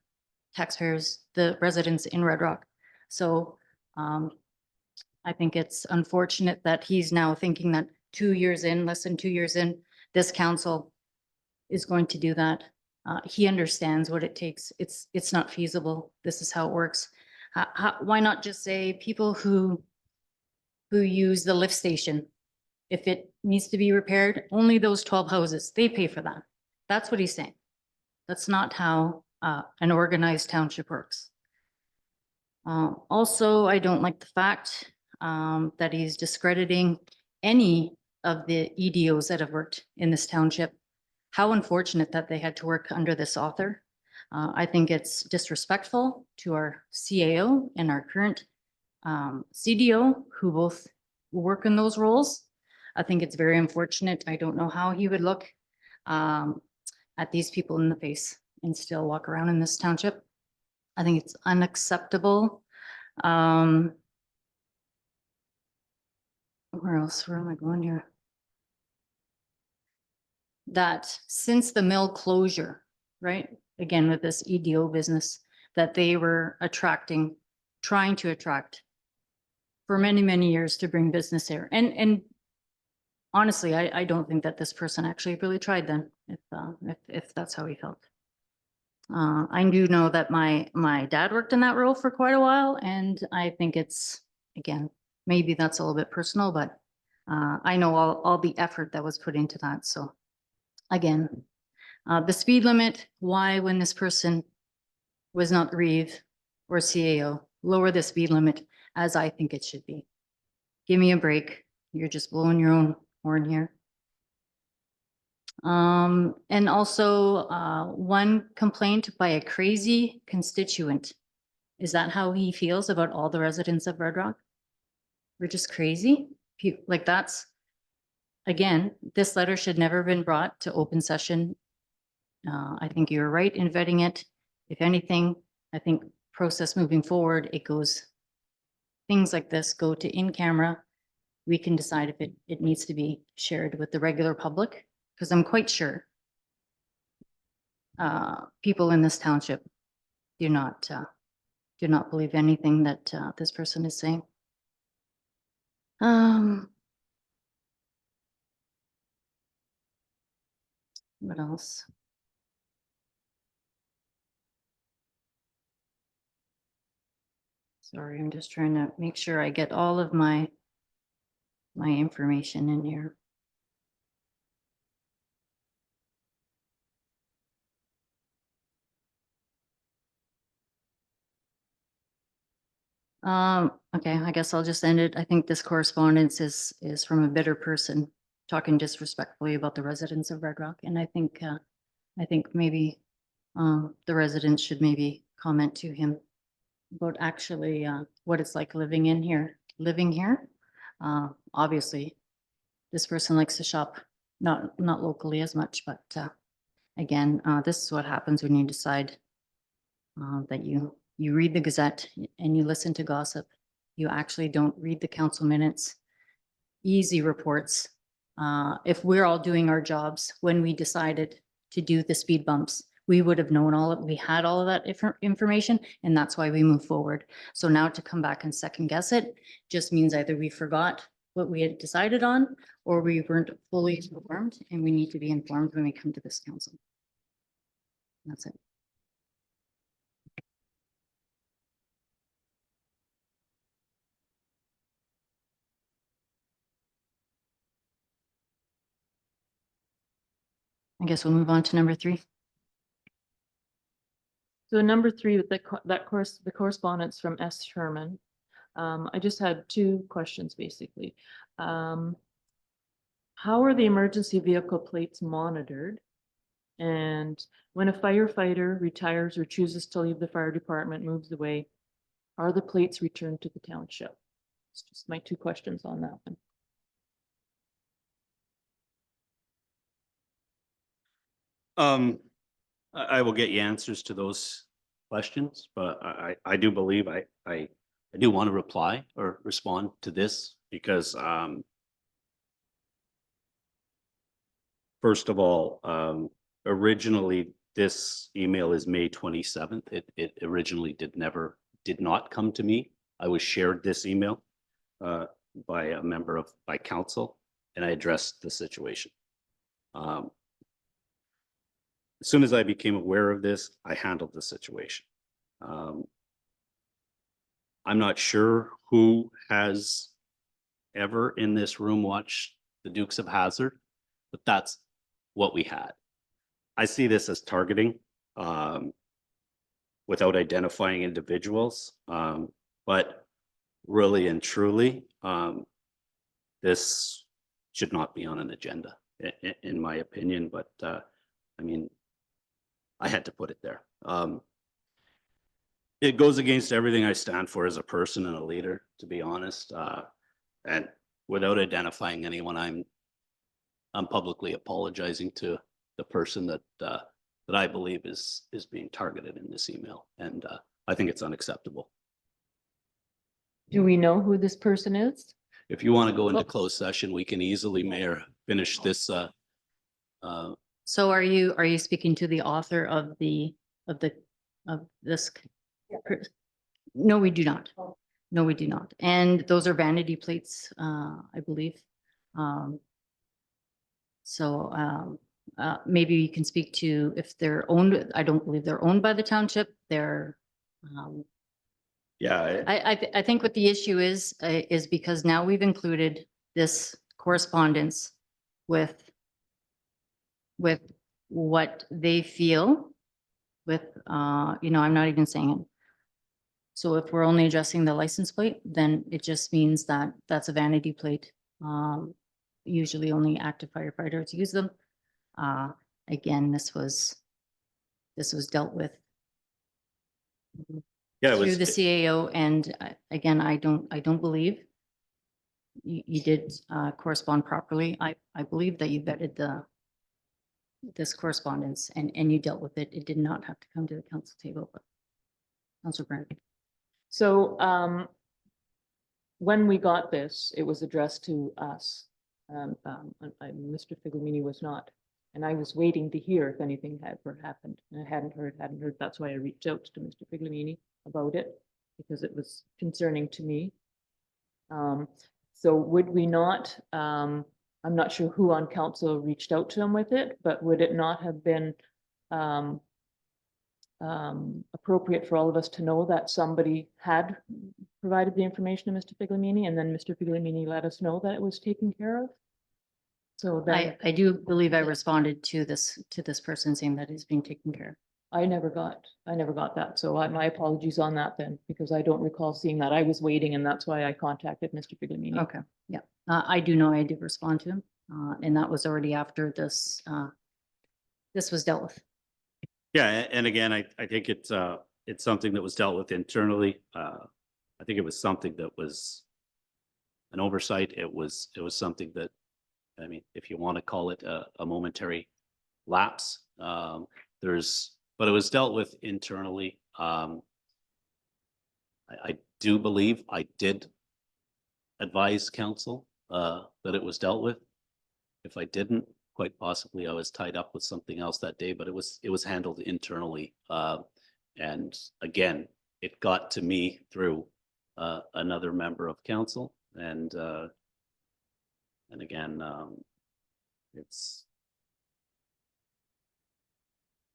taxpayers, the residents in Red Rock. So I think it's unfortunate that he's now thinking that 2 years in, less than 2 years in, this council is going to do that. He understands what it takes. It's not feasible. This is how it works. Why not just say people who use the lift station? If it needs to be repaired, only those 12 houses, they pay for that. That's what he's saying. That's not how an organized township works. Also, I don't like the fact that he's discrediting any of the EDOs that have worked in this township. How unfortunate that they had to work under this author. I think it's disrespectful to our CAO and our current CDO, who both work in those roles. I think it's very unfortunate. I don't know how he would look at these people in the face and still walk around in this township. I think it's unacceptable. Where else? Where am I going here? That since the mill closure, right? Again, with this EDO business, that they were trying to attract for many, many years to bring business here. And honestly, I don't think that this person actually really tried then, if that's how he felt. I do know that my dad worked in that role for quite a while, and I think it's, again, maybe that's a little bit personal, but I know all the effort that was put into that. So again, the speed limit, why when this person was not Reeve or CAO, lower the speed limit as I think it should be. Give me a break. You're just blowing your own horn here. And also one complaint by a crazy constituent. Is that how he feels about all the residents of Red Rock? We're just crazy? Like that's, again, this letter should never have been brought to open session. I think you're right in vetting it. If anything, I think process moving forward, it goes, things like this go to in camera. We can decide if it needs to be shared with the regular public, because I'm quite sure people in this township do not believe anything that this person is saying. What else? Sorry, I'm just trying to make sure I get all of my information in here. Okay, I guess I'll just end it. I think this correspondence is from a bitter person talking disrespectfully about the residents of Red Rock. And I think maybe the residents should maybe comment to him about actually what it's like living here. Obviously, this person likes to shop, not locally as much, but again, this is what happens when you decide that you read the Gazette and you listen to gossip. You actually don't read the council minutes, easy reports. If we're all doing our jobs when we decided to do the speed bumps, we would have known we had all of that information, and that's why we move forward. So now to come back and second guess it just means either we forgot what we had decided on, or we weren't fully informed, and we need to be informed when we come to this council. That's it. I guess we'll move on to number 3. So number 3, with the correspondence from S. Sherman. I just had 2 questions basically. how are the emergency vehicle plates monitored? And when a firefighter retires or chooses to leave the fire department, moves away, are the plates returned to the township? It's just my two questions on that one. I will get you answers to those questions, but I do believe I do want to reply or respond to this because, first of all, originally this email is May 27th. It originally did not come to me. I was shared this email by a member of by council, and I addressed the situation. As soon as I became aware of this, I handled the situation. I'm not sure who has ever in this room watched the Dukes of Hazzard, but that's what we had. I see this as targeting without identifying individuals. But really and truly, this should not be on an agenda, in my opinion. But I mean, I had to put it there. It goes against everything I stand for as a person and a leader, to be honest. And without identifying anyone, I'm publicly apologizing to the person that I believe is being targeted in this email, and I think it's unacceptable. Do we know who this person is? If you want to go into closed session, we can easily, Mayor, finish this. So are you speaking to the author of this? No, we do not. No, we do not. And those are vanity plates, I believe. Maybe you can speak to if they're owned. I don't believe they're owned by the township. They're, Yeah, I think what the issue is because now we've included this correspondence with what they feel with, I'm not even saying it. So if we're only addressing the license plate, then it just means that that's a vanity plate. Usually only active firefighters use them. Again, this was dealt with yeah, it through was. the CAO, and again, I don't believe you did correspond properly. I believe that you vetted this correspondence and you dealt with it. It did not have to come to the council table, but Councilor Brand. So when we got this, it was addressed to us. Mr. Figlamini was not, and I was waiting to hear if anything had ever happened. And I hadn't heard. That's why I reached out to Mr. Figlamini about it, because it was concerning to me. So would we not, I'm not sure who on council reached out to him with it, but would it not have been appropriate for all of us to know that somebody had provided the information to Mr. Figlamini, and then Mr. Figlamini let us know that it was taken care of? So that I do believe I responded to this person saying that it's being taken care of. I never got that. So my apologies on that then, because I don't recall seeing that. I was waiting, and that's why I contacted Mr. Figlamini. Okay, yeah. I do know I did respond to him, and that was already after this was dealt with. Yeah, and again, I think it's something that was dealt with internally. I think it was something that was an oversight. It was something that, I mean, if you want to call it a momentary lapse, but it was dealt with internally. I do believe I did advise council that it was dealt with. If I didn't, quite possibly I was tied up with something else that day, but it was handled internally. And again, it got to me through another member of council, and again,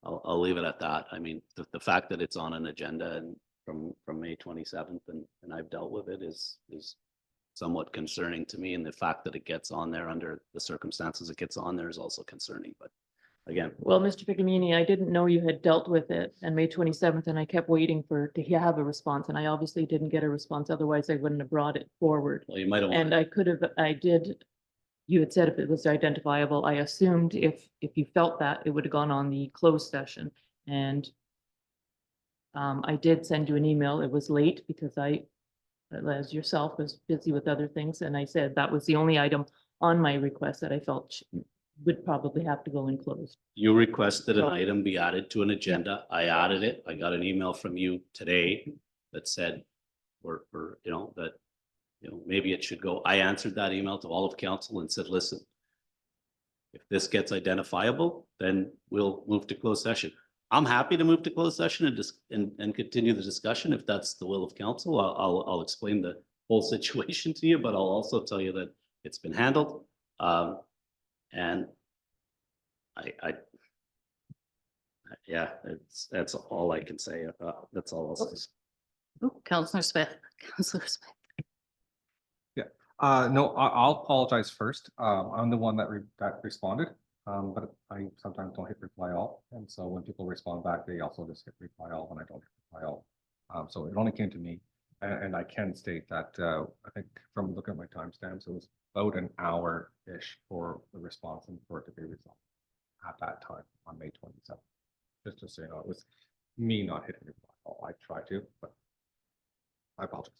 I'll leave it at that. I mean, the fact that it's on an agenda and from May 27th and I've dealt with it is somewhat concerning to me. And the fact that it gets on there under the circumstances it gets on there is also concerning. But again. Well, Mr. Piccolomini, I didn't know you had dealt with it on May 27th, and I kept waiting to have a response, and I obviously didn't get a response. Otherwise, I wouldn't have brought it forward. Well, you might have. And I did you had said if it was identifiable, I assumed if you felt that, it would have gone on the closed session. And I did send you an email. It was late because I, as yourself, was busy with other things. And I said that was the only item on my request that I felt would probably have to go in closed. You requested an So- item be added to an agenda. I added it. I got an email from you today that said, that, maybe it should go. I answered that email to all of council and said, listen, if this gets identifiable, then we'll move to closed session. I'm happy to move to closed session and continue the discussion if that's the will of council. I'll explain the whole situation to you, but I'll also tell you that it's been handled. And yeah, that's all I can say. That's all I'll say. Oh, Councillor Smith, Councillor Smith. No, I'll apologize first. I'm the one that responded, but I sometimes don't hit reply all. And so when people respond back, they also just hit reply all when I don't hit reply all. So it only came to me. And I can state that I think from looking at my timestamps, it was about an hour-ish for the response and for it to be resolved at that time on May 27th. Just to say, it was me not hitting reply all. I tried to, but I apologize.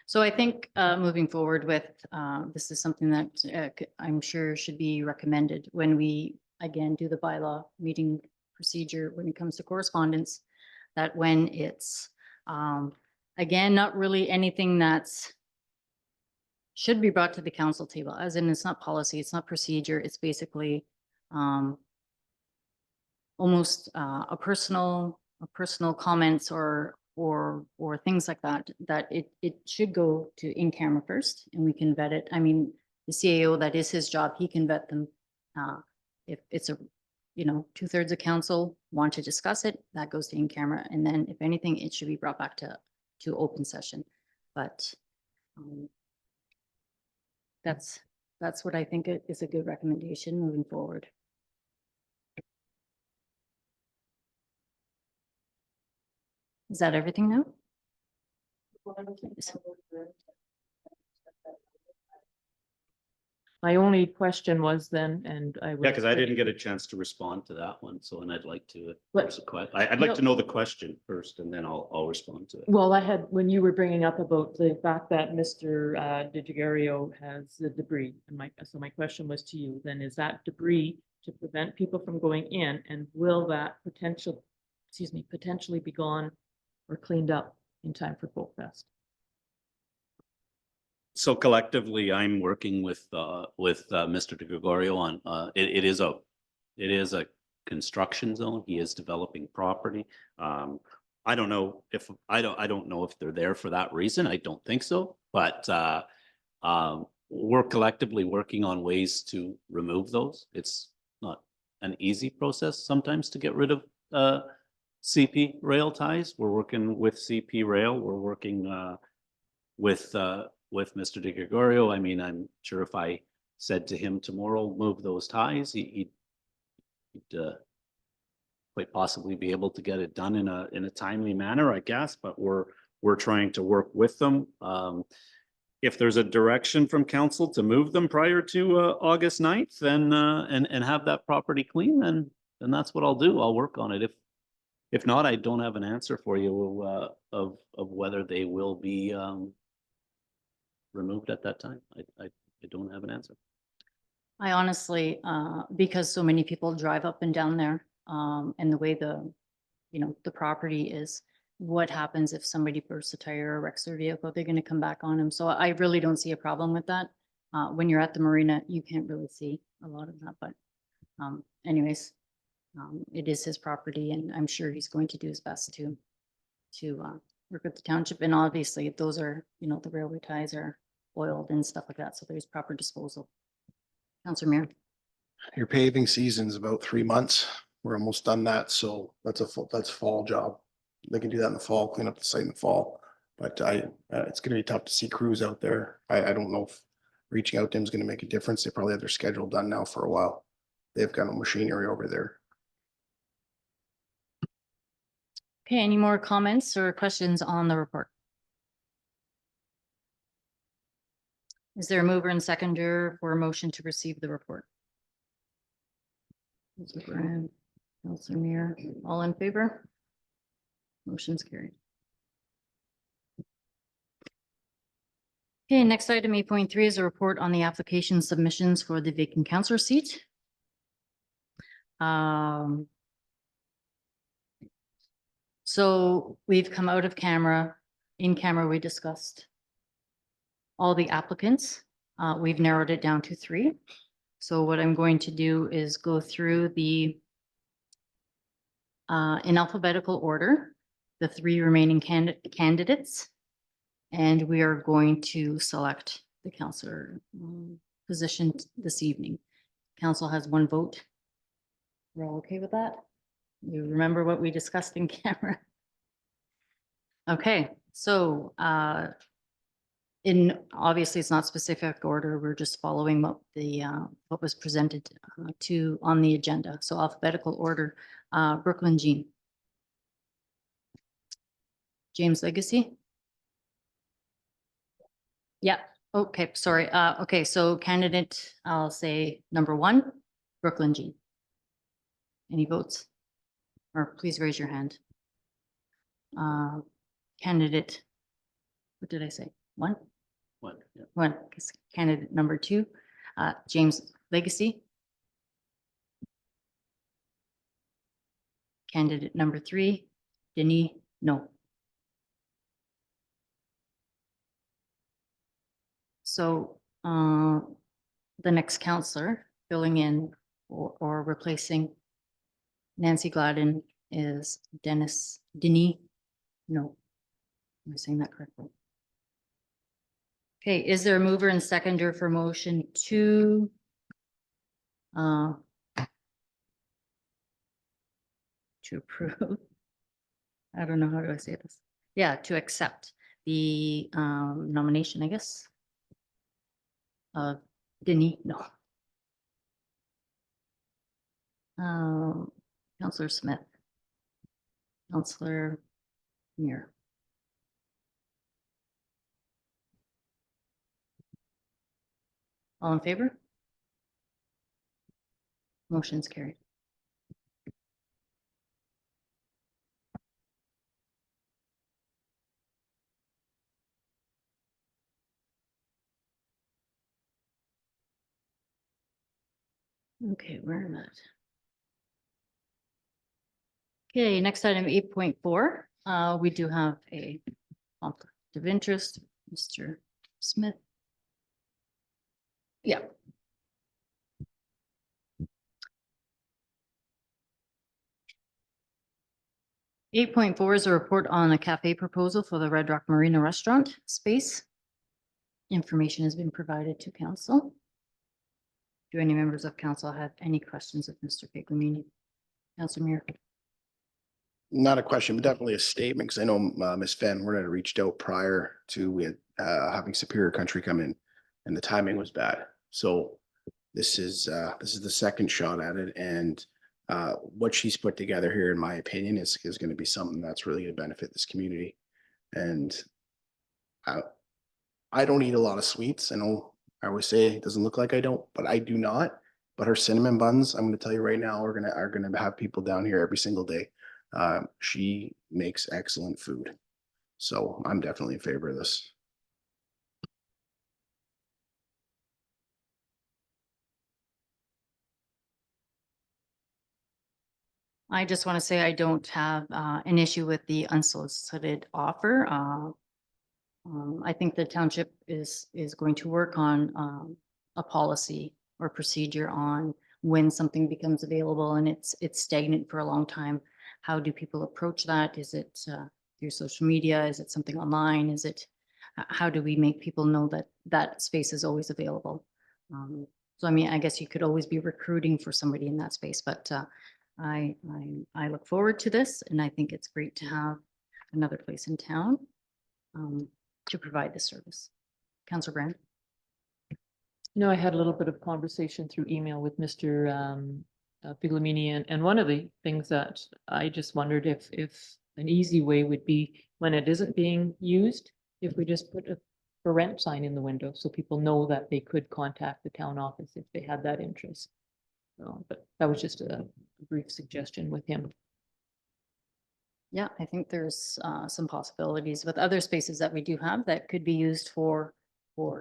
So I think moving forward with, this is something that I'm sure should be recommended when we, again, do the bylaw meeting procedure when it comes to correspondence, that when it's, again, not really anything that's should be brought to the council table, as in it's not policy, it's not procedure, it's basically almost a personal comments or things like that, that it should go to in camera first and we can vet it. I mean, the CAO, that is his job, he can vet them. If it's a, 2/3 of council want to discuss it, that goes to in camera. And then if anything, it should be brought back to open session. But that's what I think is a good recommendation moving forward. Is that everything now? My only question was then, and I. Yeah, because I didn't get a chance to respond to that one, so, and I'd like to, What? I'd like to know the question first, and then I'll respond to it. Well, I had, when you were bringing up about the fact that Mr. DiGregorio has the debris, and so my question was to you, then is that debris to prevent people from going in, and will that potentially be gone or cleaned up in time for Folk Fest? So collectively, I'm working with Mr. DiGregorio on, it is a construction zone. He is developing property. I don't know if they're there for that reason. I don't think so, but we're collectively working on ways to remove those. It's not an easy process sometimes to get rid of CP rail ties. We're working with CP rail. We're working with Mr. DiGregorio. I mean, I'm sure if I said to him tomorrow, move those ties, he'd quite possibly be able to get it done in a timely manner, I guess, but we're trying to work with them. If there's a direction from council to move them prior to August 9th, then and have that property clean, then that's what I'll do. I'll work on it. If not, I don't have an answer for you of whether they will be removed at that time. I don't have an answer. I honestly, because so many people drive up and down there, and the way the property is, what happens if somebody bursts a tire or wrecks their vehicle? They're going to come back on them. So I really don't see a problem with that. When you're at the marina, you can't really see a lot of that, but anyways, it is his property, and I'm sure he's going to do his best to work with the township. And obviously, those are, the railway ties are oiled and stuff like that, so there's proper disposal. Councillor Mayor. Your paving season's about 3 months. We're almost done that, so that's fall job. They can do that in the fall, clean up the site in the fall. But it's gonna be tough to see crews out there. I don't know if reaching out to them is gonna make a difference. They probably have their schedule done now for a while. They've got no machinery over there. Okay, any more comments or questions on the report? Is there a mover and seconder for a motion to receive the report? Counselor Brand, Counselor Mir, all in favor? Motion's carried. Okay, next item 8.3 is a report on the application submissions for the vacant councillor seat. So we've come out of camera. In camera, we discussed all the applicants. We've narrowed it down to 3. So what I'm going to do is go through the in alphabetical order, the 3 remaining candidates. And we are going to select the councillor position this evening. Council has 1 vote. We're all okay with that? You remember what we discussed in camera? Okay, so obviously it's not specific order. We're just following what was presented on the agenda. So alphabetical order, Brooklyn Jean. James Legacy. Yeah, okay, sorry. Okay, so candidate, I'll say number 1, Brooklyn Jean. Any votes? Or please raise your hand. Candidate, what did I say? 1? 1, yeah. 1, candidate number 2, James Legacy. Candidate number 3, Denis, no. So the next counselor filling in or replacing Nancy Gladden is Denis, no. Am I saying that correctly? Okay, is there a mover and seconder for motion to approve? I don't know, how do I say this? Yeah, to accept the nomination, I guess. Denis, no. Councillor Smith. Councillor Mir. All in favor? Motion's carried. Okay, where am I? Okay, next item 8.4. We do have a conflict of interest, Mr. Smith. Yeah. Eight point four is a report on a cafe proposal for the Red Rock Marina Restaurant space. Information has been provided to council. Do any members of council have any questions of Mr. Piglamini? Councilor Mir. Not a question, but definitely a statement, because I know Ms. Van Wert had reached out prior to having Superior Country come in, and the timing was bad. So this is the second shot at it, and what she's put together here, in my opinion, is going to be something that's really going to benefit this community. And I don't eat a lot of sweets. I know I always say it doesn't look like I don't, but I do not. But her cinnamon buns, I'm going to tell you right now, are gonna have people down here every single day. She makes excellent food, so I'm definitely in favor of this. I just want to say I don't have an issue with the unsolicited offer. I think the township is going to work on a policy or procedure on when something becomes available and it's stagnant for a long time. How do people approach that? Is it through social media? Is it something online? Is it how do we make people know that that space is always available? So I mean, I guess you could always be recruiting for somebody in that space, but I look forward to this, and I think it's great to have another place in town to provide this service. Councillor Brand. No, I had a little bit of conversation through email with Mr. Piglamini, and one of the things that I just wondered if an easy way would be when it isn't being used, if we just put for rent sign in the window, so people know that they could contact the town office if they had that interest. So, but that was just a brief suggestion with him. Yeah, I think there's some possibilities with other spaces that we do have that could be used for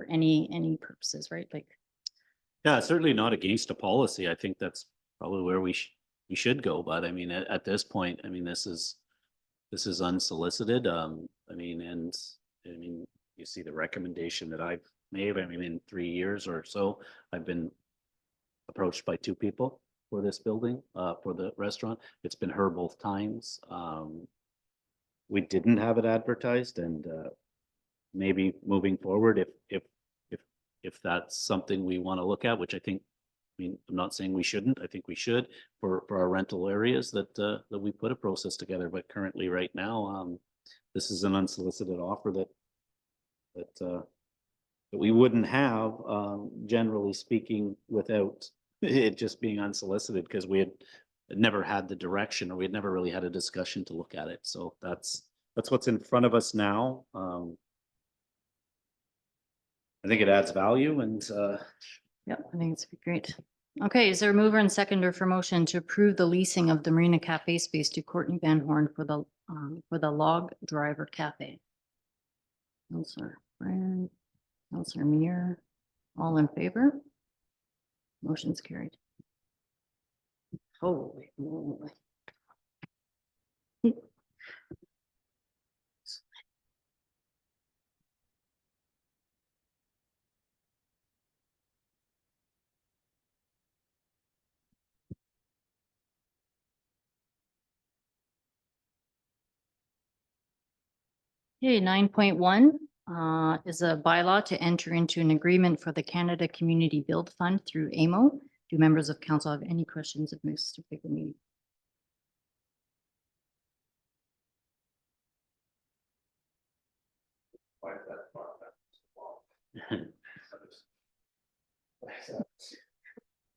any purposes, right? Like, Yeah, certainly not against a policy. I think that's probably where we should go, but I mean, at this point, I mean, this is unsolicited. I mean, and I mean, you see the recommendation that I've made. I mean, in 3 years or so, I've been approached by 2 people for this building, for the restaurant. It's been her both times. We didn't have it advertised, and maybe moving forward, if that's something we want to look at, which I think, I mean, I'm not saying we shouldn't, I think we should for our rental areas that we put a process together, but currently right now, this is an unsolicited offer that we wouldn't have, generally speaking, without it just being unsolicited, because we had never had the direction, or we had never really had a discussion to look at it. So that's what's in front of us now. I think it adds value, and yeah, I think it's great. Okay, is there a mover and seconder for motion to approve the leasing of the Marina Cafe space to Courtney Van Horn for the Log Driver Cafe? Counselor Brand, Counselor Muir, all in favor? Motion's carried. Holy moly. Okay, 9.1 is a bylaw to enter into an agreement for the Canada Community Build Fund through AMO. Do members of council have any questions of Mr. Pigamy?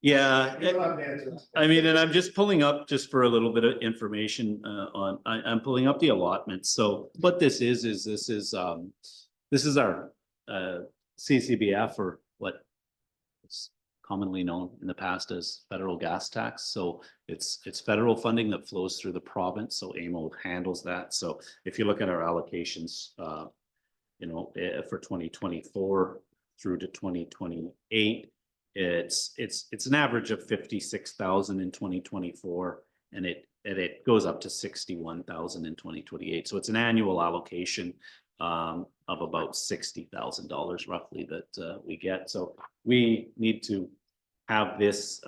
yeah, I mean, and I'm just pulling up just for a little bit of information I'm pulling up the allotment. So what this is this is our CCBF, or what is commonly known in the past as federal gas tax. So it's federal funding that flows through the province. So AMO handles that. So if you look at our allocations, you know, for 2024 through to 2028. It's an average of 56,000 in 2024, and it goes up to 61,000 in 2028. So it's an annual allocation of about $60,000 roughly that we get. So we need to have this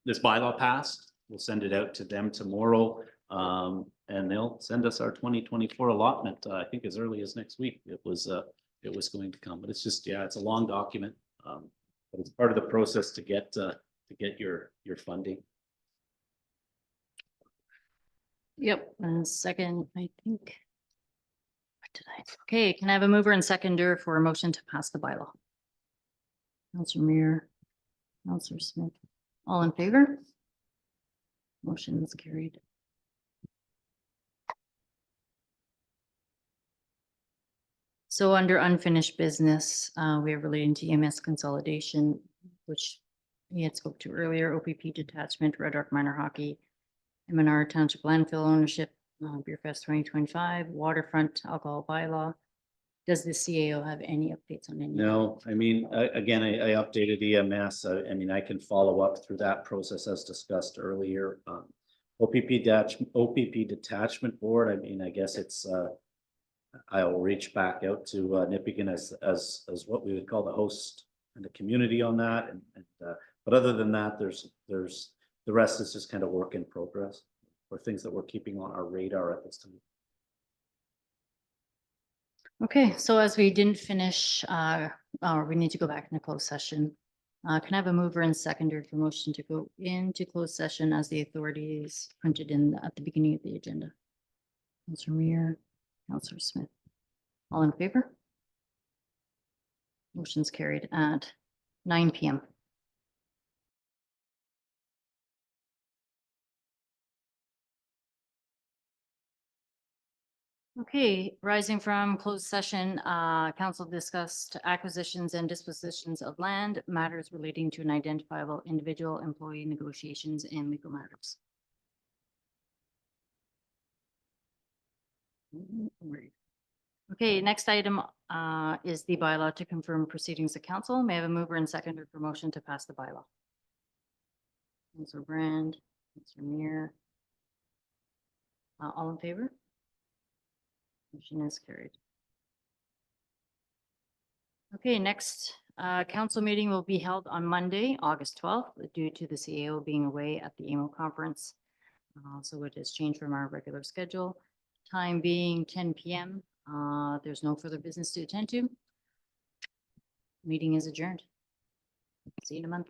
this bylaw passed. We'll send it out to them tomorrow, and they'll send us our 2024 allotment. I think as early as next week. It was going to come, but it's just, yeah, it's a long document. But it's part of the process to get your funding. Yep, and second, I think. What did I? Okay, can I have a mover and seconder for a motion to pass the bylaw? Counselor Muir, Counselor Smith, all in favor? Motion is carried. So under unfinished business, we are relating to EMS consolidation, which we had spoke to earlier, OPP detachment, Red Rock Minor Hockey, MNR Township landfill ownership, Beer Fest 2025, waterfront alcohol bylaw. Does the CAO have any updates on any? No, I mean, again, I updated EMS. I mean, I can follow up through that process as discussed earlier. OPP detachment board, I mean, I guess it's, I'll reach back out to Nipigon as what we would call the host and the community on that. But other than that, there's the rest is just kind of work in progress, or things that we're keeping on our radar at this time. Okay, so as we didn't finish, we need to go back into closed session. Can I have a mover and seconder for motion to go into closed session as the authorities printed in at the beginning of the agenda? Councilor Muir, Councilor Smith, all in favor? Motion's carried at 9 p.m. Okay, rising from closed session, council discussed acquisitions and dispositions of land, matters relating to an identifiable individual, employee negotiations, and legal matters. Okay, next item is the bylaw to confirm proceedings of council. May I have a mover and seconder for motion to pass the bylaw? Councilor Brand, Councilor Meir. All in favor? Motion is carried. Okay, next council meeting will be held on Monday, August 12th, due to the CAO being away at the AMO conference. So it has changed from our regular schedule. Time being 10 PM. There's no further business to attend to. Meeting is adjourned. See you in a month.